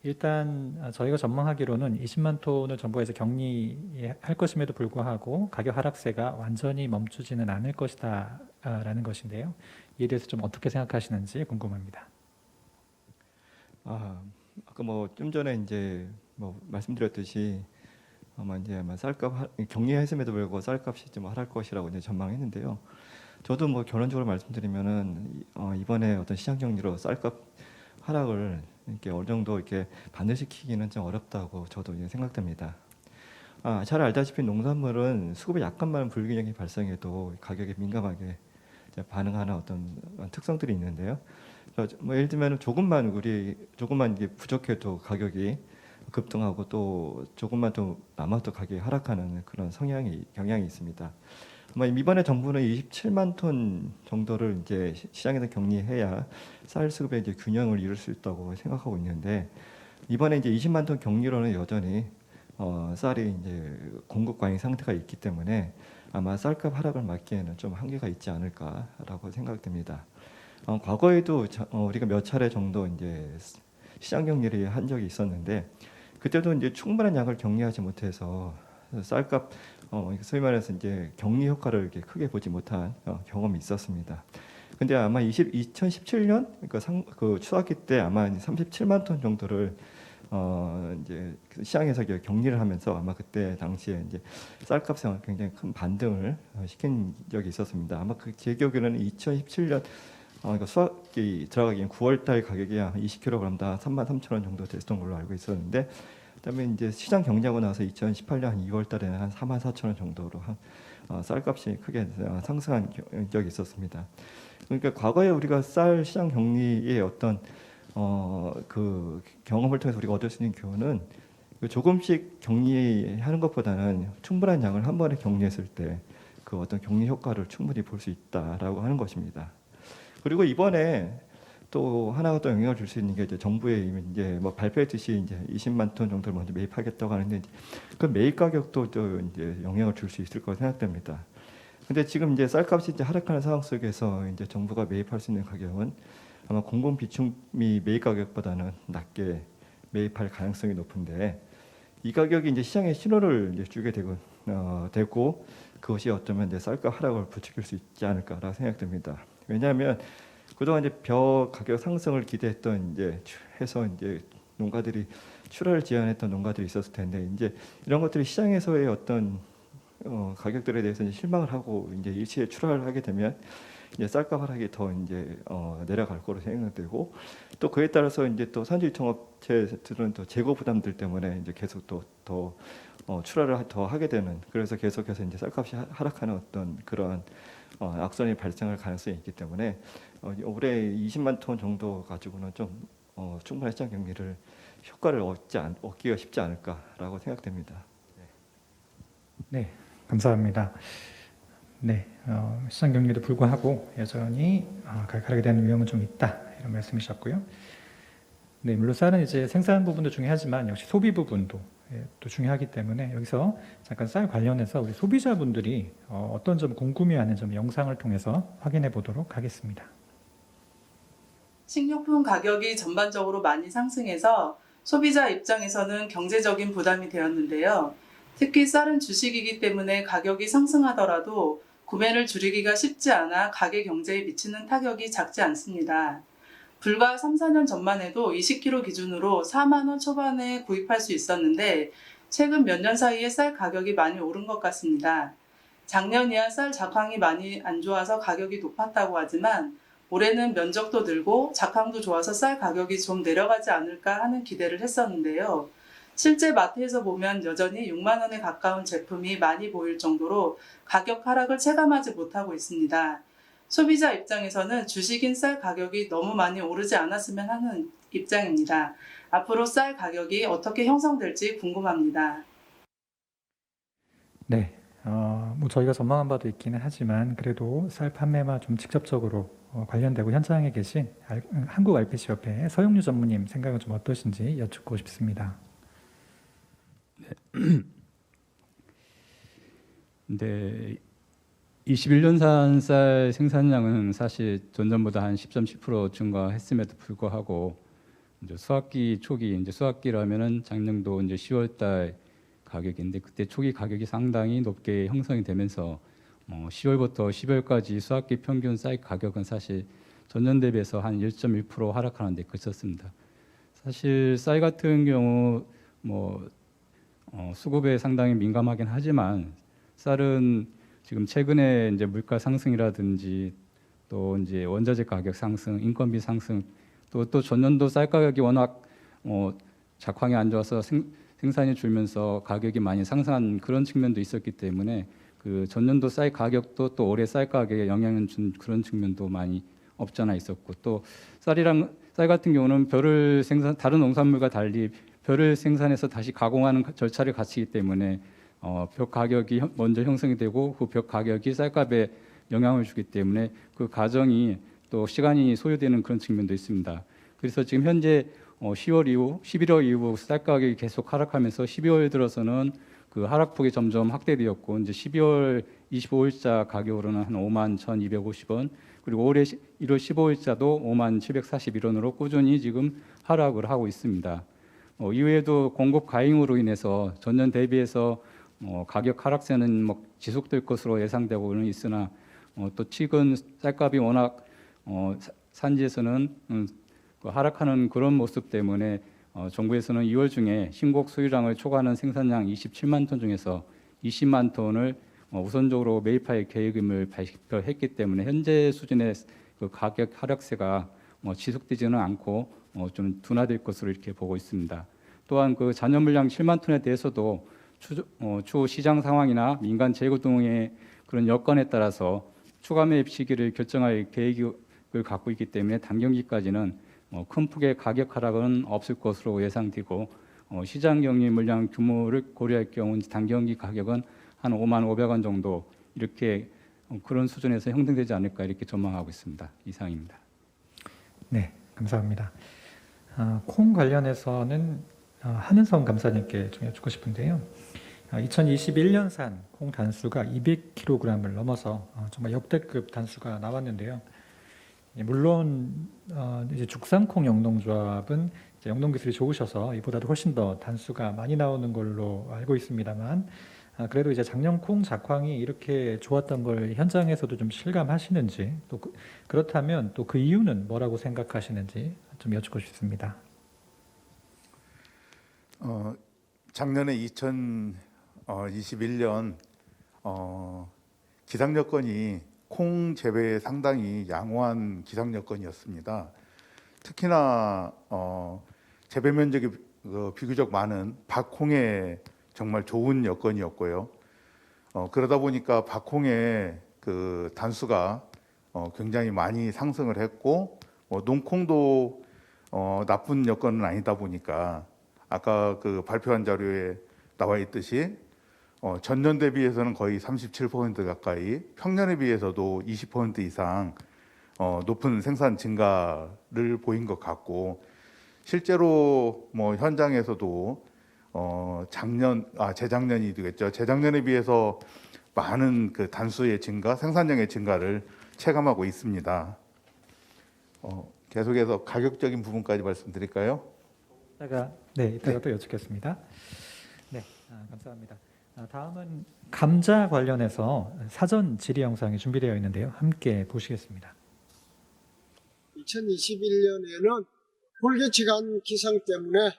일단 저희가 전망하기로는 20만 톤을 정부가 이제 격리할 것임에도 불구하고 가격 하락세가 완전히 멈추지는 않을 것이다라는 것인데요. 이에 대해서 좀 어떻게 생각하시는지 궁금합니다. 아까 뭐 좀 전에 이제 뭐 말씀드렸듯이 아마 이제 쌀값 격리했음에도 불구하고 쌀값이 좀 하락할 것이라고 이제 전망했는데요. 저도 뭐 결론적으로 말씀드리면은 이번에 어떤 시장 격리로 쌀값 하락을 이렇게 어느 정도 이렇게 반대시키기는 좀 어렵다고 저도 이제 생각됩니다. 잘 알다시피 농산물은 수급이 약간만 불균형이 발생해도 가격에 민감하게 이제 반응하는 어떤 특성들이 있는데요. 뭐 예를 들면 조금만 이게 부족해도 가격이 급등하고 또 조금만 더 남아도 가격이 하락하는 그런 경향이 있습니다. 아마 이번에 정부는 27만 톤 정도를 이제 시장에서 격리해야 쌀 수급의 이제 균형을 이룰 수 있다고 생각하고 있는데, 이번에 이제 20만 톤 격리로는 여전히 쌀이 이제 공급 과잉 상태가 있기 때문에 아마 쌀값 하락을 막기에는 좀 한계가 있지 않을까라고 생각됩니다. 과거에도 우리가 몇 차례 정도 이제 시장 격리를 한 적이 있었는데, 그때도 이제 충분한 양을 격리하지 못해서 쌀값 소위 말해서 이제 격리 효과를 이렇게 크게 보지 못한 경험이 있었습니다. 근데 아마 2017년 그러니까 그 추석기 때 아마 37만 톤 정도를 이제 시장에서 격리를 하면서 아마 그때 당시에 이제 쌀값에 굉장히 큰 반등을 시킨 적이 있었습니다. 아마 제 기억에는 2017년 그러니까 수확이 들어가기 9월달 가격이 한 20kg당 33,000원 정도 됐던 걸로 알고 있었는데, 그다음에 이제 시장 격리하고 나서 2018년 한 2월달에는 한 44,000원 정도로 쌀값이 크게 상승한 적이 있었습니다. 그러니까 과거에 우리가 쌀 시장 격리의 어떤 그 경험을 통해서 우리가 얻을 수 있는 교훈은 조금씩 격리하는 것보다는 충분한 양을 한 번에 격리했을 때 그 어떤 격리 효과를 충분히 볼 수 있다라고 하는 것입니다. 그리고 이번에 또 하나가 또 영향을 줄 수 있는 게 이제 정부의 이제 뭐 발표했듯이 이제 20만 톤 정도를 먼저 매입하겠다고 하는데, 그 매입 가격도 또 이제 영향을 줄 수 있을 거라 생각됩니다. 근데 지금 이제 쌀값이 이제 하락하는 상황 속에서 이제 정부가 매입할 수 있는 가격은 아마 공공 비축미 매입 가격보다는 낮게 매입할 가능성이 높은데, 이 가격이 이제 시장에 신호를 이제 주게 되고 그것이 어쩌면 이제 쌀값 하락을 부추길 수 있지 않을까라고 생각됩니다. 왜냐하면 그동안 이제 벼 가격 상승을 기대했던 이제 해서 이제 농가들이 출하를 제한했던 농가들이 있었을 텐데, 이제 이런 것들이 시장에서의 어떤 가격들에 대해서 이제 실망을 하고 이제 일시에 출하를 하게 되면 이제 쌀값 하락이 더 이제 내려갈 거로 생각되고, 또 그에 따라서 이제 또 산지유통업체들은 또 재고 부담들 때문에 이제 계속 더 출하를 더 하게 되는, 그래서 계속해서 이제 쌀값이 하락하는 어떤 그런 악순환이 발생할 가능성이 있기 때문에 올해 20만 톤 정도 가지고는 좀 충분한 시장 격리를 효과를 얻기가 쉽지 않을까라고 생각됩니다. 네, 감사합니다. 네, 시장 격리에도 불구하고 여전히 가격하락에 대한 위험은 좀 있다, 이런 말씀이셨고요. 네, 물론 쌀은 이제 생산 부분도 중요하지만 역시 소비 부분도 또 중요하기 때문에 여기서 잠깐 쌀 관련해서 우리 소비자분들이 어떤 점 궁금해하는 점 영상을 통해서 확인해 보도록 하겠습니다. 식료품 가격이 전반적으로 많이 상승해서 소비자 입장에서는 경제적인 부담이 되었는데요. 특히 쌀은 주식이기 때문에 가격이 상승하더라도 구매를 줄이기가 쉽지 않아 가게 경제에 미치는 타격이 작지 않습니다. 불과 3, 4년 전만 해도 20kg 기준으로 4만 원 초반에 구입할 수 있었는데, 최근 몇 년 사이에 쌀 가격이 많이 오른 것 같습니다. 작년이야 쌀 작황이 많이 안 좋아서 가격이 높았다고 하지만, 올해는 면적도 늘고 작황도 좋아서 쌀 가격이 좀 내려가지 않을까 하는 기대를 했었는데요. 실제 마트에서 보면 여전히 6만 원에 가까운 제품이 많이 보일 정도로 가격 하락을 체감하지 못하고 있습니다. 소비자 입장에서는 주식인 쌀 가격이 너무 많이 오르지 않았으면 하는 입장입니다. 앞으로 쌀 가격이 어떻게 형성될지 궁금합니다. 네, 뭐 저희가 전망한 바도 있기는 하지만 그래도 쌀 판매와 좀 직접적으로 관련되고 현장에 계신 한국 RPC 협회 서영유 전무님 생각은 좀 어떠신지 여쭙고 싶습니다. 네, 21년산 쌀 생산량은 사실 전년보다 한 10.7% 증가했음에도 불구하고 이제 수확기 초기 이제 수확기라면은 작년도 이제 10월달 가격인데, 그때 초기 가격이 상당히 높게 형성이 되면서 10월부터 12월까지 수확기 평균 쌀 가격은 사실 전년 대비해서 한 1.1% 하락하는 데 그쳤습니다. 사실 쌀 같은 경우 수급에 상당히 민감하긴 하지만 쌀은 지금 최근에 이제 물가 상승이라든지 또 이제 원자재 가격 상승, 인건비 상승, 또 전년도 쌀 가격이 워낙 작황이 안 좋아서 생산이 줄면서 가격이 많이 상승한 그런 측면도 있었기 때문에 그 전년도 쌀 가격도 또 올해 쌀 가격에 영향을 준 그런 측면도 많이 없지 않아 있었고, 또 쌀 같은 경우는 다른 농산물과 달리 벼를 생산해서 다시 가공하는 절차를 거치기 때문에 벼 가격이 먼저 형성이 되고 그 벼 가격이 쌀값에 영향을 주기 때문에 그 과정이 또 시간이 소요되는 그런 측면도 있습니다. 그래서 지금 현재 10월 이후, 11월 이후 쌀 가격이 계속 하락하면서 12월 들어서는 그 하락폭이 점점 확대되었고 이제 12월 25일자 가격으로는 한 51,250원, 그리고 올해 1월 15일자도 51,741원으로 꾸준히 지금 하락을 하고 있습니다. 이외에도 공급 과잉으로 인해서 전년 대비해서 가격 하락세는 지속될 것으로 예상되고는 있으나 또 최근 쌀값이 워낙 산지에서는 하락하는 그런 모습 때문에 정부에서는 2월 중에 신곡 수유량을 초과하는 생산량 27만 톤 중에서 20만 톤을 우선적으로 매입할 계획임을 발표했기 때문에 현재 수준의 그 가격 하락세가 지속되지는 않고 좀 둔화될 것으로 이렇게 보고 있습니다. 또한 그 잔여 물량 7만 톤에 대해서도 추후 시장 상황이나 민간 재고 등의 그런 여건에 따라서 추가 매입 시기를 결정할 계획을 갖고 있기 때문에 단경기까지는 큰 폭의 가격 하락은 없을 것으로 예상되고 시장 경리 물량 규모를 고려할 경우 단경기 가격은 한 5만 500원 정도 이렇게 그런 수준에서 형성되지 않을까 이렇게 전망하고 있습니다. 이상입니다. 네, 감사합니다. 콩 관련해서는 한은성 감사님께 좀 여쭙고 싶은데요. 2021년산 콩 단수가 200kg을 넘어서 정말 역대급 단수가 나왔는데요. 물론 이제 죽산콩 영농조합은 이제 영농 기술이 좋으셔서 이보다도 훨씬 더 단수가 많이 나오는 걸로 알고 있습니다만, 그래도 이제 작년 콩 작황이 이렇게 좋았던 걸 현장에서도 좀 실감하시는지, 또 그렇다면 또 그 이유는 뭐라고 생각하시는지 좀 여쭙고 싶습니다. 작년에 2021년 기상 여건이 콩 재배에 상당히 양호한 기상 여건이었습니다. 특히나 재배 면적이 비교적 많은 박콩에 정말 좋은 여건이었고요. 그러다 보니까 박콩의 그 단수가 굉장히 많이 상승을 했고, 농콩도 나쁜 여건은 아니다 보니까 아까 그 발표한 자료에 나와 있듯이 전년 대비해서는 거의 37% 가까이, 평년에 비해서도 20% 이상 높은 생산 증가를 보인 것 같고, 실제로 현장에서도 재작년이 되겠죠. 재작년에 비해서 많은 그 단수의 증가, 생산량의 증가를 체감하고 있습니다. 계속해서 가격적인 부분까지 말씀드릴까요? 이따가 또 여쭙겠습니다. 네, 감사합니다. 다음은 감자 관련해서 사전 질의 영상이 준비되어 있는데요. 함께 보시겠습니다. 2021년에는 불규칙한 기상 때문에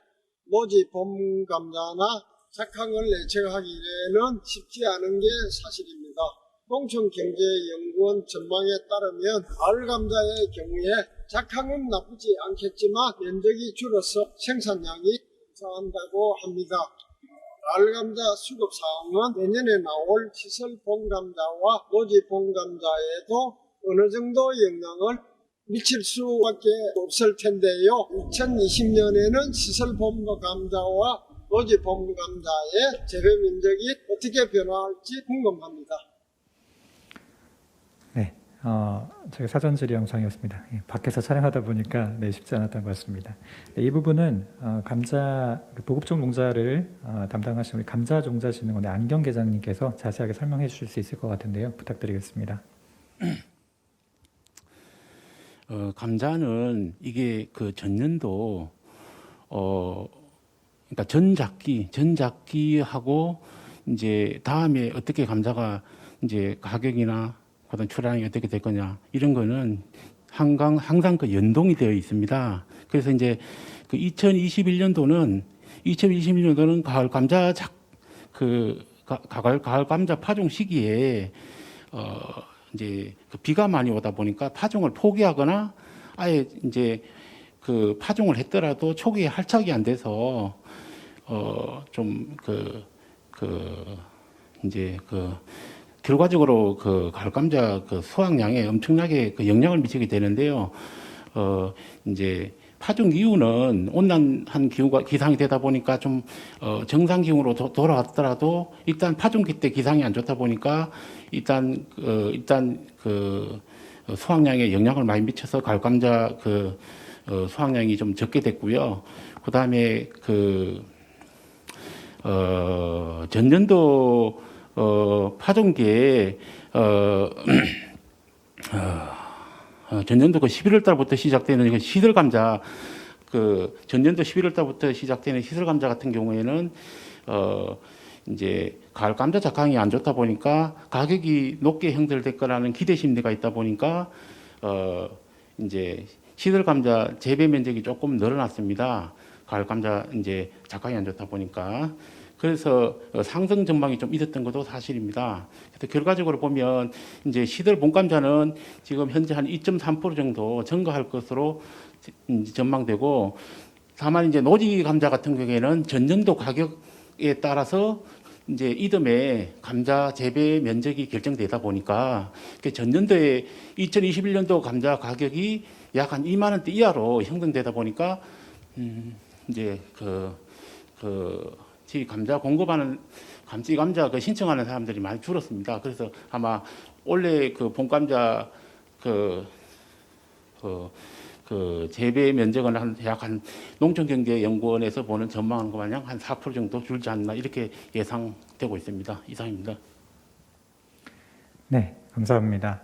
노지 봄 감자나 작황을 예측하기에는 쉽지 않은 게 사실입니다. 농촌경제연구원 전망에 따르면 가을 감자의 경우에 작황은 나쁘지 않겠지만 면적이 줄어서 생산량이 감소한다고 합니다. 가을 감자 수급 사항은 내년에 나올 시설 봄 감자와 노지 봄 감자에도 어느 정도 영향을 미칠 수밖에 없을 텐데요. 2020년에는 시설 봄 감자와 노지 봄 감자의 재배 면적이 어떻게 변화할지 궁금합니다. 네, 저희 사전 질의 영상이었습니다. 밖에서 촬영하다 보니까 쉽지 않았던 것 같습니다. 이 부분은 감자 보급종 농자를 담당하시는 우리 감자종자진흥원의 안경 계장님께서 자세하게 설명해 주실 수 있을 것 같은데요. 부탁드리겠습니다. 감자는 이게 그 전년도 그러니까 전작기하고 이제 다음에 어떻게 감자가 이제 가격이나 어떤 출하량이 어떻게 될 거냐 이런 거는 항상 그 연동이 되어 있습니다. 그래서 이제 그 2021년도는 가을 감자 가을 감자 파종 시기에 이제 그 비가 많이 오다 보니까 파종을 포기하거나 아예 이제 그 파종을 했더라도 초기에 할착이 안 돼서 좀 이제 결과적으로 그 가을 감자 그 수확량에 엄청나게 그 영향을 미치게 되는데요. 이제 파종 이후는 온난한 기상이 되다 보니까 좀 정상 기온으로 돌아왔더라도 일단 파종기 때 기상이 안 좋다 보니까 일단 그 수확량에 영향을 많이 미쳐서 가을 감자 수확량이 좀 적게 됐고요. 그다음에 전년도 파종기에 전년도 11월 달부터 시작되는 시들 감자, 전년도 11월 달부터 시작되는 시들 감자 같은 경우에는 이제 가을 감자 작황이 안 좋다 보니까 가격이 높게 형성될 거라는 기대 심리가 있다 보니까 이제 시들 감자 재배 면적이 조금 늘어났습니다. 가을 감자 이제 작황이 안 좋다 보니까. 그래서 상승 전망이 좀 있었던 것도 사실입니다. 그래서 결과적으로 보면 이제 시들 본감자는 지금 현재 한 2.3% 정도 증가할 것으로 전망되고, 다만 이제 노지 감자 같은 경우에는 전년도 가격에 따라서 이제 이듬해 감자 재배 면적이 결정되다 보니까 전년도에 2021년도 감자 가격이 약 한 2만 원대 이하로 형성되다 보니까 이제 감자 공급하는 감지 감자 신청하는 사람들이 많이 줄었습니다. 그래서 아마 원래 본감자 재배 면적은 한 농촌경제연구원에서 보는 전망한 것 마냥 한 4% 정도 줄지 않나 이렇게 예상되고 있습니다. 이상입니다. 네, 감사합니다.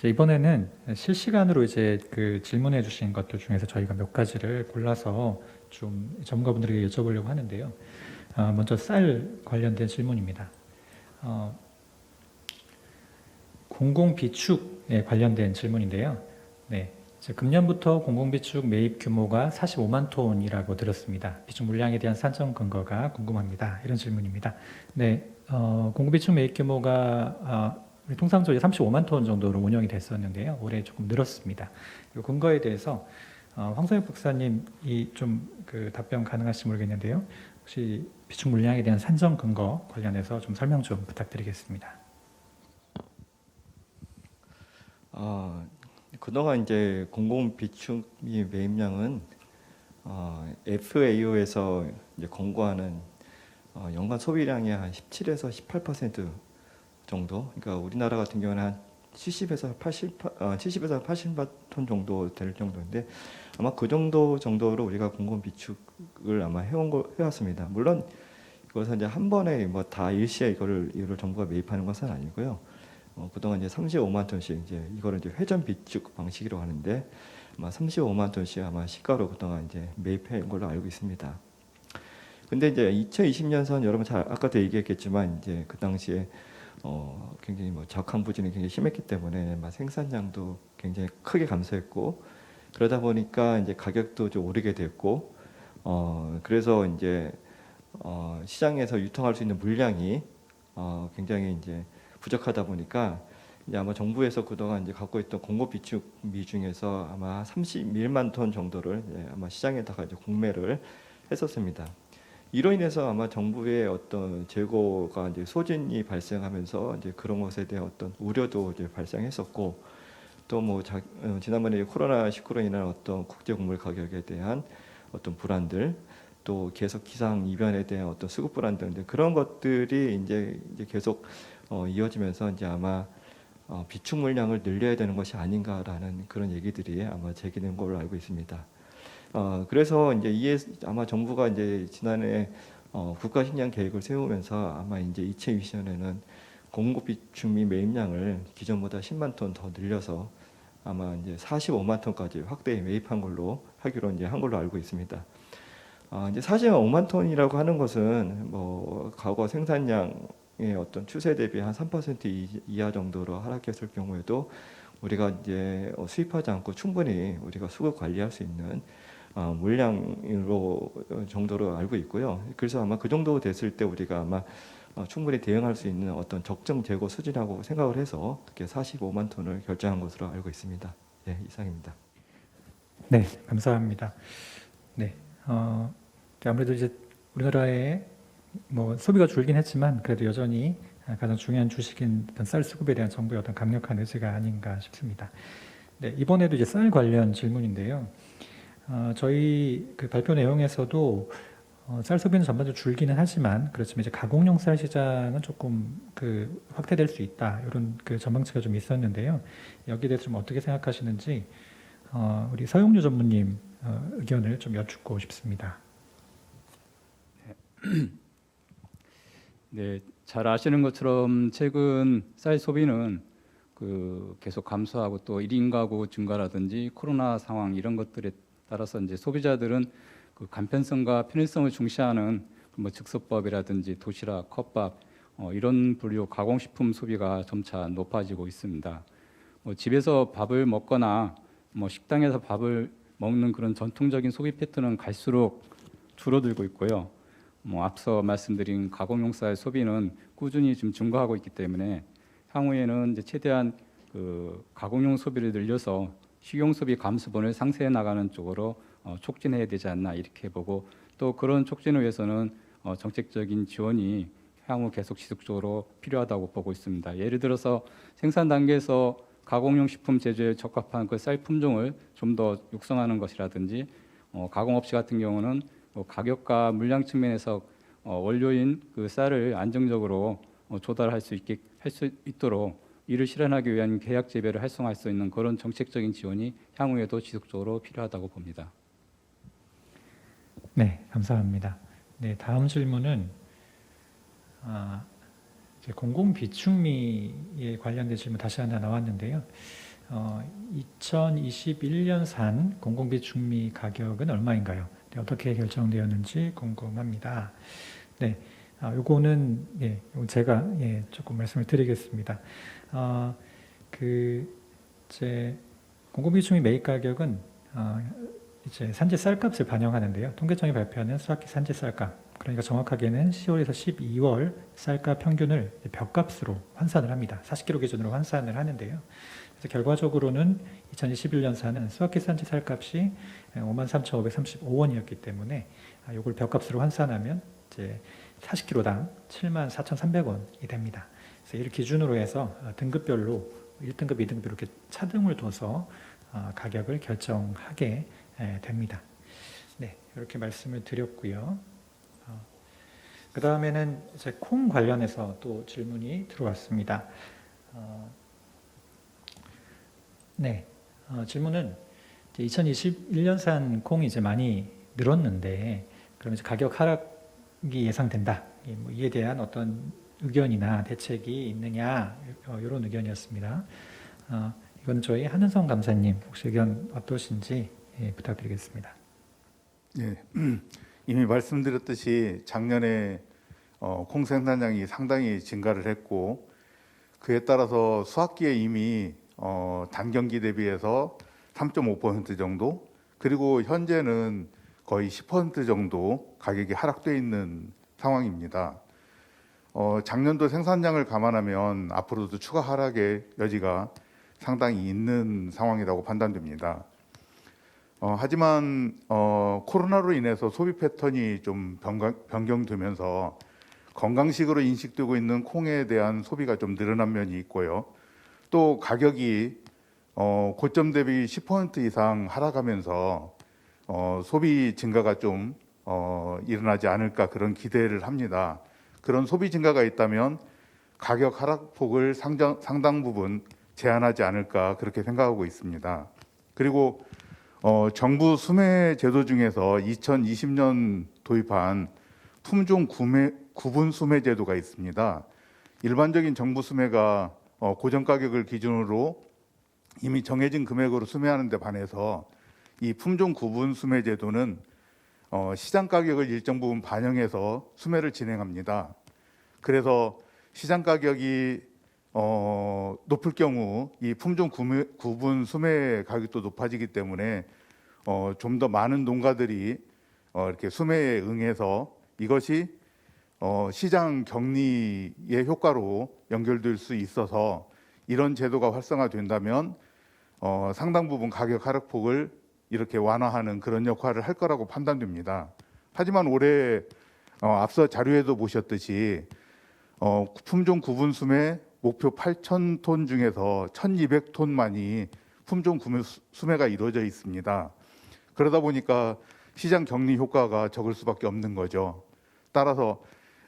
이번에는 실시간으로 이제 질문해 주신 것들 중에서 저희가 몇 가지를 골라서 좀 전문가분들에게 여쭤보려고 하는데요. 먼저 쌀 관련된 질문입니다. 공공비축에 관련된 질문인데요. 네, 금년부터 공공비축 매입 규모가 45만 톤이라고 들었습니다. 비축 물량에 대한 산정 근거가 궁금합니다. 이런 질문입니다. 네, 공공비축 매입 규모가 통상적으로 35만 톤 정도로 운영이 됐었는데요. 올해 조금 늘었습니다. 이 근거에 대해서 황성혁 박사님이 좀 답변 가능하실지 모르겠는데요. 혹시 비축 물량에 대한 산정 근거 관련해서 좀 설명 좀 부탁드리겠습니다. 그동안 이제 공공 비축 매입량은 FAO에서 이제 권고하는 연간 소비량의 한 17에서 18% 정도. 그러니까 우리나라 같은 경우는 한 70에서 80만 톤 정도 될 정도인데 아마 그 정도로 우리가 공공 비축을 아마 해왔습니다. 물론 이것은 이제 한 번에 다 일시에 이거를 정부가 매입하는 것은 아니고요. 그동안 이제 35만 톤씩 이거를 이제 회전 비축 방식이라고 하는데 아마 35만 톤씩 아마 시가로 그동안 이제 매입한 걸로 알고 있습니다. 근데 이제 2020년선 여러분 아까도 얘기했겠지만 이제 그 당시에 굉장히 적항 부진이 굉장히 심했기 때문에 생산량도 굉장히 크게 감소했고 그러다 보니까 이제 가격도 좀 오르게 됐고 그래서 이제 시장에서 유통할 수 있는 물량이 굉장히 이제 부족하다 보니까 이제 아마 정부에서 그동안 이제 갖고 있던 공급 비축미 중에서 아마 31만 톤 정도를 아마 시장에다가 이제 공매를 했었습니다. 이로 인해서 아마 정부의 어떤 재고가 이제 소진이 발생하면서 이제 그런 것에 대한 어떤 우려도 이제 발생했었고 또 지난번에 코로나19로 인한 어떤 국제 곡물 가격에 대한 어떤 불안들 또 계속 기상 이변에 대한 어떤 수급 불안들 그런 것들이 이제 계속 이어지면서 이제 아마 비축 물량을 늘려야 되는 것이 아닌가라는 그런 얘기들이 아마 제기된 걸로 알고 있습니다. 그래서 이제 아마 정부가 이제 지난해 국가 식량 계획을 세우면서 아마 이제 2020년에는 공급 비축미 매입량을 기존보다 10만 톤 더 늘려서 아마 이제 45만 톤까지 확대 매입한 걸로 하기로 이제 한 걸로 알고 있습니다. 이제 45만 톤이라고 하는 것은 과거 생산량의 어떤 추세 대비 한 3% 이하 정도로 하락했을 경우에도 우리가 이제 수입하지 않고 충분히 우리가 수급 관리할 수 있는 물량으로 정도로 알고 있고요. 그래서 아마 그 정도 됐을 때 우리가 아마 충분히 대응할 수 있는 어떤 적정 재고 수준이라고 생각을 해서 그렇게 45만 톤을 결정한 것으로 알고 있습니다. 네, 이상입니다. 네, 감사합니다. 네, 아무래도 이제 우리나라의 소비가 줄긴 했지만 그래도 여전히 가장 중요한 주식인 어떤 쌀 수급에 대한 정부의 어떤 강력한 의지가 아닌가 싶습니다. 네, 이번에도 이제 쌀 관련 질문인데요. 저희 그 발표 내용에서도 쌀 소비는 전반적으로 줄기는 하지만 그렇지만 이제 가공용 쌀 시장은 조금 그 확대될 수 있다 이런 그 전망치가 좀 있었는데요. 여기에 대해서 좀 어떻게 생각하시는지 우리 서용유 전무님 의견을 좀 여쭙고 싶습니다. 네, 잘 아시는 것처럼 최근 쌀 소비는 그 계속 감소하고 또 1인 가구 증가라든지 코로나 상황 이런 것들에 따라서 이제 소비자들은 그 간편성과 편의성을 중시하는 뭐 즉석밥이라든지 도시락, 컵밥 이런 분류 가공식품 소비가 점차 높아지고 있습니다. 집에서 밥을 먹거나 식당에서 밥을 먹는 그런 전통적인 소비 패턴은 갈수록 줄어들고 있고요. 앞서 말씀드린 가공용 쌀 소비는 꾸준히 지금 증가하고 있기 때문에 향후에는 이제 최대한 그 가공용 소비를 늘려서 식용 소비 감소분을 상쇄해 나가는 쪽으로 촉진해야 되지 않나 이렇게 보고 또 그런 촉진을 위해서는 정책적인 지원이 향후 계속 지속적으로 필요하다고 보고 있습니다. 예를 들어서 생산 단계에서 가공용 식품 제조에 적합한 그 쌀 품종을 좀 더 육성하는 것이라든지 가공업체 같은 경우는 가격과 물량 측면에서 원료인 그 쌀을 안정적으로 조달할 수 있도록 이를 실현하기 위한 계약 재배를 활성화할 수 있는 그런 정책적인 지원이 향후에도 지속적으로 필요하다고 봅니다. 네, 감사합니다. 네, 다음 질문은 이제 공공비축미에 관련된 질문 다시 하나 나왔는데요. 2021년산 공공비축미 가격은 얼마인가요? 네, 어떻게 결정되었는지 궁금합니다. 네, 요거는 예, 제가 조금 말씀을 드리겠습니다. 이제 공공비축미 매입 가격은 이제 산지 쌀값을 반영하는데요. 통계청이 발표하는 수확기 산지 쌀값, 그러니까 정확하게는 10월에서 12월 쌀값 평균을 벽값으로 환산을 합니다. 40kg 기준으로 환산을 하는데요. 그래서 결과적으로는 2021년산은 수확기 산지 쌀값이 53,535원이었기 때문에 이걸 벽값으로 환산하면 이제 40kg당 74,300원이 됩니다. 그래서 이를 기준으로 해서 등급별로 1등급, 2등급 이렇게 차등을 둬서 가격을 결정하게 됩니다. 네, 이렇게 말씀을 드렸고요. 그 다음에는 이제 콩 관련해서 또 질문이 들어왔습니다. 네, 질문은 2021년산 콩이 이제 많이 늘었는데 그럼 이제 가격 하락이 예상된다. 이에 대한 어떤 의견이나 대책이 있느냐 이런 의견이었습니다. 이건 저희 한은성 감사님 혹시 의견 어떠신지 부탁드리겠습니다. 예, 이미 말씀드렸듯이 작년에 콩 생산량이 상당히 증가를 했고 그에 따라서 수확기에 이미 단경기 대비해서 3.5% 정도 그리고 현재는 거의 10% 정도 가격이 하락되어 있는 상황입니다. 작년도 생산량을 감안하면 앞으로도 추가 하락의 여지가 상당히 있는 상황이라고 판단됩니다. 하지만 코로나로 인해서 소비 패턴이 좀 변경되면서 건강식으로 인식되고 있는 콩에 대한 소비가 좀 늘어난 면이 있고요. 또 가격이 고점 대비 10% 이상 하락하면서 소비 증가가 좀 일어나지 않을까 그런 기대를 합니다. 그런 소비 증가가 있다면 가격 하락폭을 상당 부분 제한하지 않을까 그렇게 생각하고 있습니다. 그리고 정부 수매 제도 중에서 2020년 도입한 품종 구분 수매 제도가 있습니다. 일반적인 정부 수매가 고정 가격을 기준으로 이미 정해진 금액으로 수매하는 데 반해서 이 품종 구분 수매 제도는 시장 가격을 일정 부분 반영해서 수매를 진행합니다. 그래서 시장 가격이 높을 경우 이 품종 구분 수매 가격도 높아지기 때문에 좀 더 많은 농가들이 이렇게 수매에 응해서 이것이 시장 격리의 효과로 연결될 수 있어서 이런 제도가 활성화된다면 상당 부분 가격 하락폭을 이렇게 완화하는 그런 역할을 할 거라고 판단됩니다. 하지만 올해 앞서 자료에도 보셨듯이 품종 구분 수매 목표 8,000톤 중에서 1,200톤만이 품종 구매 수매가 이루어져 있습니다. 그러다 보니까 시장 격리 효과가 적을 수밖에 없는 거죠. 따라서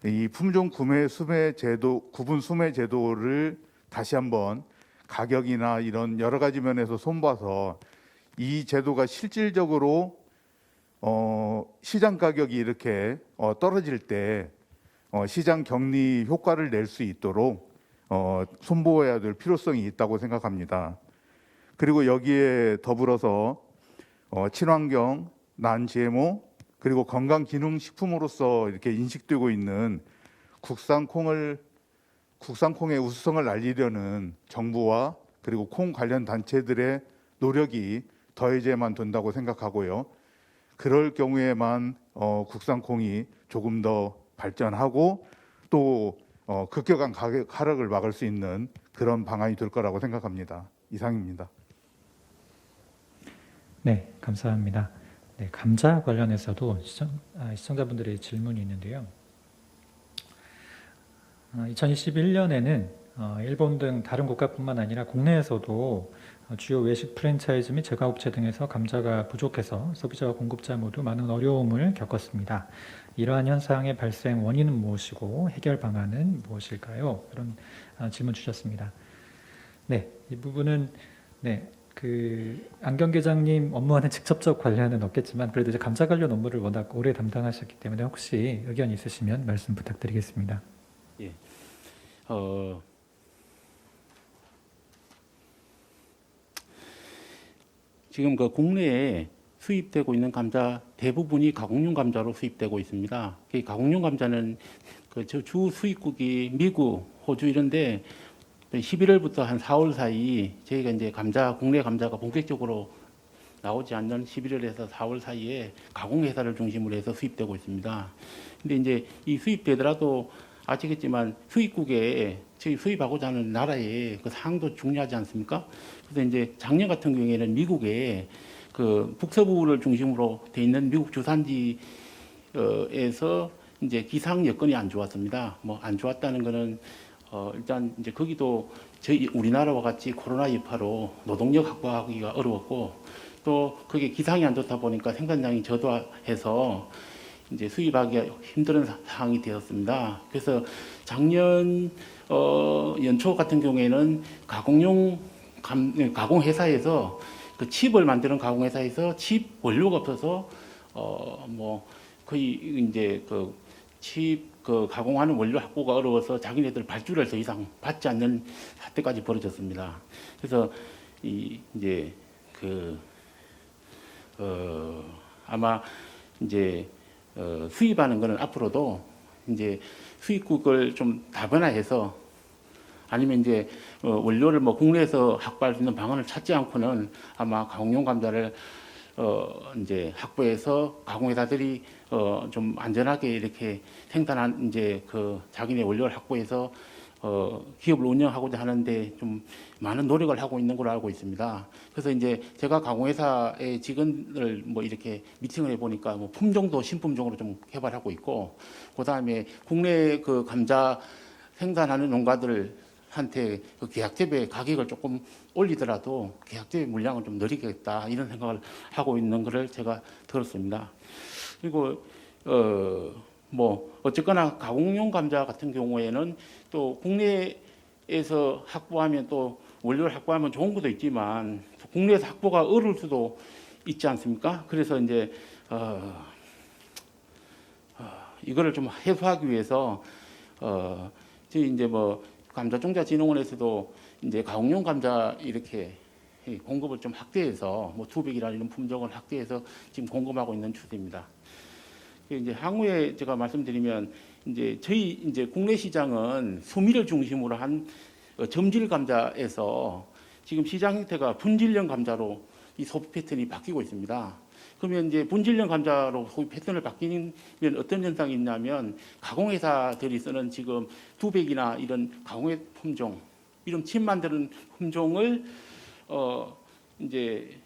이 품종 구매 수매 제도, 구분 수매 제도를 다시 한번 가격이나 이런 여러 가지 면에서 손봐서 이 제도가 실질적으로 시장 가격이 이렇게 떨어질 때 시장 격리 효과를 낼 수 있도록 손보아야 될 필요성이 있다고 생각합니다. 그리고 여기에 더불어서 친환경, non-GMO 그리고 건강기능식품으로서 이렇게 인식되고 있는 국산콩의 우수성을 알리려는 정부와 그리고 콩 관련 단체들의 노력이 더해져야만 된다고 생각하고요. 그럴 경우에만 국산콩이 조금 더 발전하고 또 급격한 가격 하락을 막을 수 있는 그런 방안이 될 거라고 생각합니다. 이상입니다. 네, 감사합니다. 네, 감자 관련해서도 시청자분들의 질문이 있는데요. 2021년에는 일본 등 다른 국가뿐만 아니라 국내에서도 주요 외식 프랜차이즈 및 제과업체 등에서 감자가 부족해서 소비자와 공급자 모두 많은 어려움을 겪었습니다. 이러한 현상의 발생 원인은 무엇이고 해결 방안은 무엇일까요? 이런 질문 주셨습니다. 네, 이 부분은 안경계장님 업무와는 직접적 관련은 없겠지만 그래도 이제 감자 관련 업무를 워낙 오래 담당하셨기 때문에 혹시 의견 있으시면 말씀 부탁드리겠습니다. 예. 지금 그 국내에 수입되고 있는 감자 대부분이 가공용 감자로 수입되고 있습니다. 이 가공용 감자는 그 주 수입국이 미국, 호주 이런데 11월부터 한 4월 사이 저희가 이제 국내 감자가 본격적으로 나오지 않는 11월에서 4월 사이에 가공회사를 중심으로 해서 수입되고 있습니다. 근데 이제 이 수입되더라도 아시겠지만 수입국에 저희 수입하고자 하는 나라의 그 상황도 중요하지 않습니까? 그래서 이제 작년 같은 경우에는 미국에 그 북서부를 중심으로 돼 있는 미국 주산지에서 이제 기상 여건이 안 좋았습니다. 뭐 안 좋았다는 거는 일단 이제 거기도 저희 우리나라와 같이 코로나 여파로 노동력 확보하기가 어려웠고 또 그게 기상이 안 좋다 보니까 생산량이 저조해서 이제 수입하기가 힘든 상황이 되었습니다. 그래서 작년 연초 같은 경우에는 가공회사에서 그 칩을 만드는 가공회사에서 칩 원료가 없어서 뭐 거의 이제 그 칩 가공하는 원료 확보가 어려워서 자기네들 발주를 더 이상 받지 않는 사태까지 벌어졌습니다. 그래서 이제 아마 이제 수입하는 거는 앞으로도 이제 수입국을 좀 다변화해서 아니면 이제 원료를 뭐 국내에서 확보할 수 있는 방안을 찾지 않고는 아마 가공용 감자를 이제 확보해서 가공회사들이 좀 안전하게 이렇게 생산한 이제 자기네 원료를 확보해서 기업을 운영하고자 하는데 좀 많은 노력을 하고 있는 걸로 알고 있습니다. 그래서 이제 제가 가공회사의 직원을 뭐 이렇게 미팅을 해보니까 뭐 품종도 신품종으로 좀 개발하고 있고, 그 다음에 국내 그 감자 생산하는 농가들한테 그 계약재배 가격을 조금 올리더라도 계약재배 물량을 좀 늘리겠다 이런 생각을 하고 있는 것을 제가 들었습니다. 그리고 뭐 어쨌거나 가공용 감자 같은 경우에는 또 국내에서 확보하면 또 원료를 확보하면 좋은 것도 있지만 국내에서 확보가 어려울 수도 있지 않습니까? 그래서 이제 이거를 좀 해소하기 위해서 저희 이제 뭐 감자종자진흥원에서도 이제 가공용 감자 이렇게 공급을 좀 확대해서 뭐 투백이라는 이런 품종을 확대해서 지금 공급하고 있는 추세입니다. 이제 향후에 제가 말씀드리면 이제 저희 이제 국내 시장은 수미를 중심으로 한 점질 감자에서 지금 시장 형태가 분질형 감자로 이 소비 패턴이 바뀌고 있습니다. 그러면 이제 분질형 감자로 소비 패턴을 바뀌면 어떤 현상이 있냐면 가공회사들이 쓰는 지금 두백이나 이런 가공의 품종, 이런 칩 만드는 품종을 이제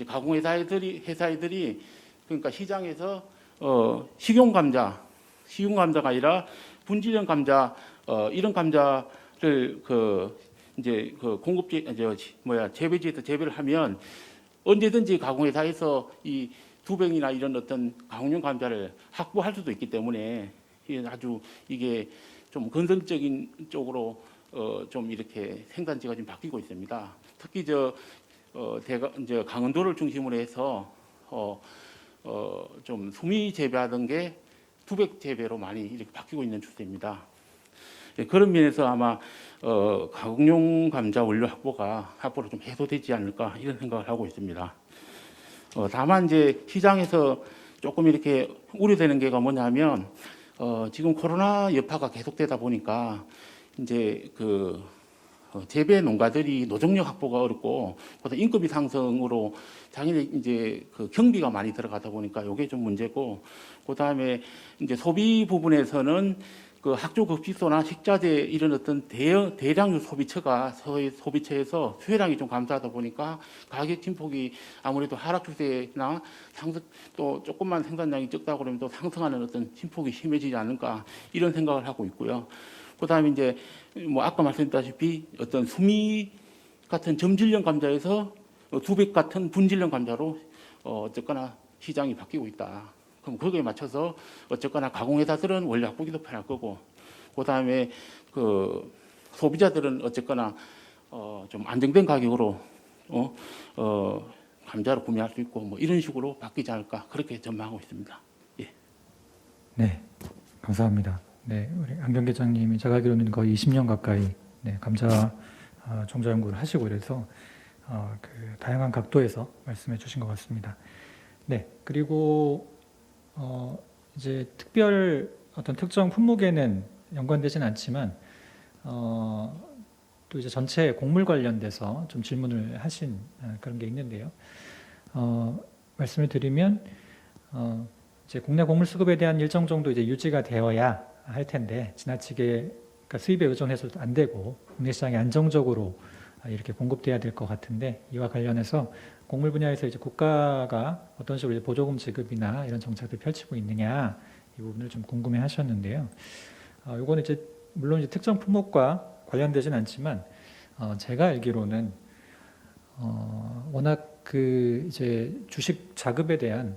가공회사들이 그러니까 시장에서 식용 감자가 아니라 분질형 감자 이런 감자를 이제 재배지에서 재배를 하면 언제든지 가공회사에서 이 두병이나 이런 어떤 가공용 감자를 확보할 수도 있기 때문에 이게 좀 건설적인 쪽으로 좀 이렇게 생산지가 좀 바뀌고 있습니다. 특히 이제 강원도를 중심으로 해서 좀 수미 재배하던 게 투백 재배로 많이 이렇게 바뀌고 있는 추세입니다. 그런 면에서 아마 가공용 감자 원료 확보가 앞으로 좀 해소되지 않을까 이런 생각을 하고 있습니다. 다만 이제 시장에서 조금 이렇게 우려되는 게가 뭐냐면 지금 코로나 여파가 계속되다 보니까 이제 재배 농가들이 노동력 확보가 어렵고 인건비 상승으로 당연히 이제 경비가 많이 들어가다 보니까 이게 좀 문제고, 그다음에 이제 소비 부분에서는 학교 급식소나 식자재 이런 어떤 대량의 소비처에서 수요량이 좀 감소하다 보니까 가격 진폭이 아무래도 하락 추세나 또 조금만 생산량이 적다 그러면 또 상승하는 어떤 진폭이 심해지지 않을까 이런 생각을 하고 있고요. 그다음에 이제 아까 말씀드렸다시피 어떤 수미 같은 점질형 감자에서 두백 같은 분질형 감자로 어쨌거나 시장이 바뀌고 있다. 그럼 거기에 맞춰서 어쨌거나 가공회사들은 원료 확보기도 편할 거고, 그다음에 소비자들은 어쨌거나 좀 안정된 가격으로 감자를 구매할 수 있고 뭐 이런 식으로 바뀌지 않을까 그렇게 전망하고 있습니다. 예. 네, 감사합니다. 네, 우리 안경 계장님이 제가 알기로는 거의 20년 가까이 감자 종자 연구를 하시고 이래서 다양한 각도에서 말씀해 주신 것 같습니다. 네, 그리고 이제 어떤 특정 품목에는 연관되진 않지만 또 이제 전체 곡물 관련돼서 좀 질문을 하신 그런 게 있는데요. 말씀을 드리면 이제 국내 곡물 수급에 대한 일정 정도 이제 유지가 되어야 할 텐데 지나치게 그러니까 수입에 의존해서도 안 되고 국내 시장에 안정적으로 이렇게 공급돼야 될 것 같은데, 이와 관련해서 곡물 분야에서 이제 국가가 어떤 식으로 이제 보조금 지급이나 이런 정책을 펼치고 있느냐 이 부분을 좀 궁금해하셨는데요. 이거는 이제 물론 이제 특정 품목과 관련되진 않지만 제가 알기로는 워낙 이제 주식 자급에 대한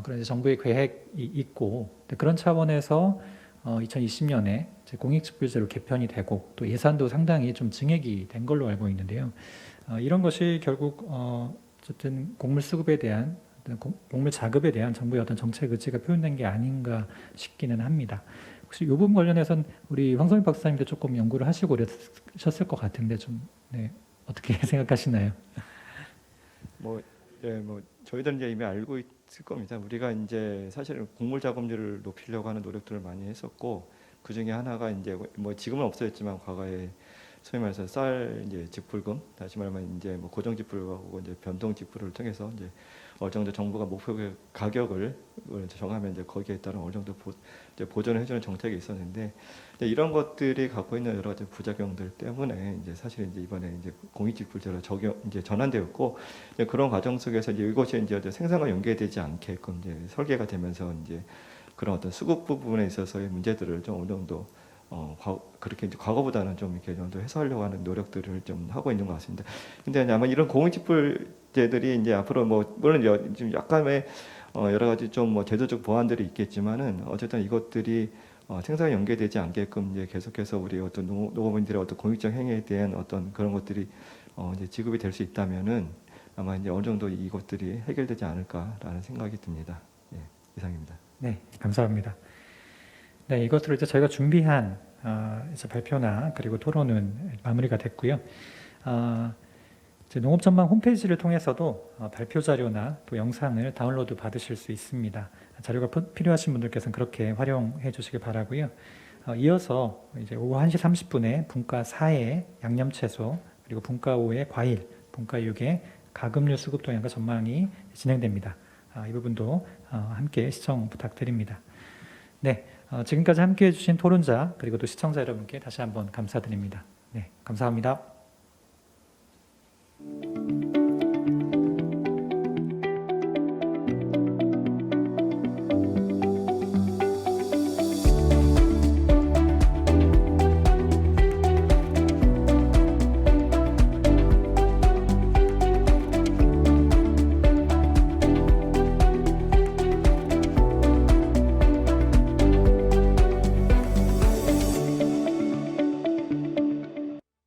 그런 이제 정부의 계획이 있고 그런 차원에서 2020년에 공익직불제로 개편이 되고 또 예산도 상당히 좀 증액이 된 걸로 알고 있는데요. 이런 것이 결국 어쨌든 곡물 수급에 대한 곡물 자급에 대한 정부의 어떤 정책 의지가 표현된 게 아닌가 싶기는 합니다. 혹시 이 부분 관련해서는 우리 황성민 박사님도 조금 연구를 하시고 그러셨을 것 같은데 좀 어떻게 생각하시나요? 저희들은 이제 이미 알고 있을 겁니다. 우리가 이제 사실은 곡물 작업률을 높이려고 하는 노력들을 많이 했었고, 그 중에 하나가 이제 지금은 없어졌지만 과거에 소위 말해서 쌀 이제 직불금, 다시 말하면 이제 고정 직불하고 이제 변동 직불을 통해서 이제 어느 정도 정부가 목표 가격을 정하면 이제 거기에 따른 어느 정도 보전을 해주는 정책이 있었는데, 이런 것들이 갖고 있는 여러 가지 부작용들 때문에 이제 사실 이제 이번에 이제 공익직불제로 이제 전환되었고, 이제 그런 과정 속에서 이제 이것이 이제 생산과 연계되지 않게끔 이제 설계가 되면서 이제 그런 어떤 수급 부분에 있어서의 문제들을 좀 어느 정도 그렇게 이제 과거보다는 좀 이렇게 정도 해소하려고 하는 노력들을 좀 하고 있는 것 같습니다. 근데 아마 이런 공익직불제들이 이제 앞으로 물론 좀 약간의 여러 가지 좀 제도적 보완들이 있겠지만은 어쨌든 이것들이 생산에 연계되지 않게끔 이제 계속해서 우리 어떤 농업인들의 어떤 공익적 행위에 대한 어떤 그런 것들이 이제 지급이 될 수 있다면은 아마 이제 어느 정도 이것들이 해결되지 않을까라는 생각이 듭니다. 예, 이상입니다. 네, 감사합니다. 네, 이것으로 이제 저희가 준비한 이제 발표나 그리고 토론은 마무리가 됐고요. 이제 농업전망 홈페이지를 통해서도 발표 자료나 또 영상을 다운로드 받으실 수 있습니다. 자료가 필요하신 분들께서는 그렇게 활용해 주시길 바라고요. 이어서 이제 오후 1시 30분에 분과 4의 양념채소, 그리고 분과 5의 과일, 분과 6의 가금류 수급 동향과 전망이 진행됩니다. 이 부분도 함께 시청 부탁드립니다. 네, 지금까지 함께해 주신 토론자 그리고 또 시청자 여러분께 다시 한번 감사드립니다. 네, 감사합니다.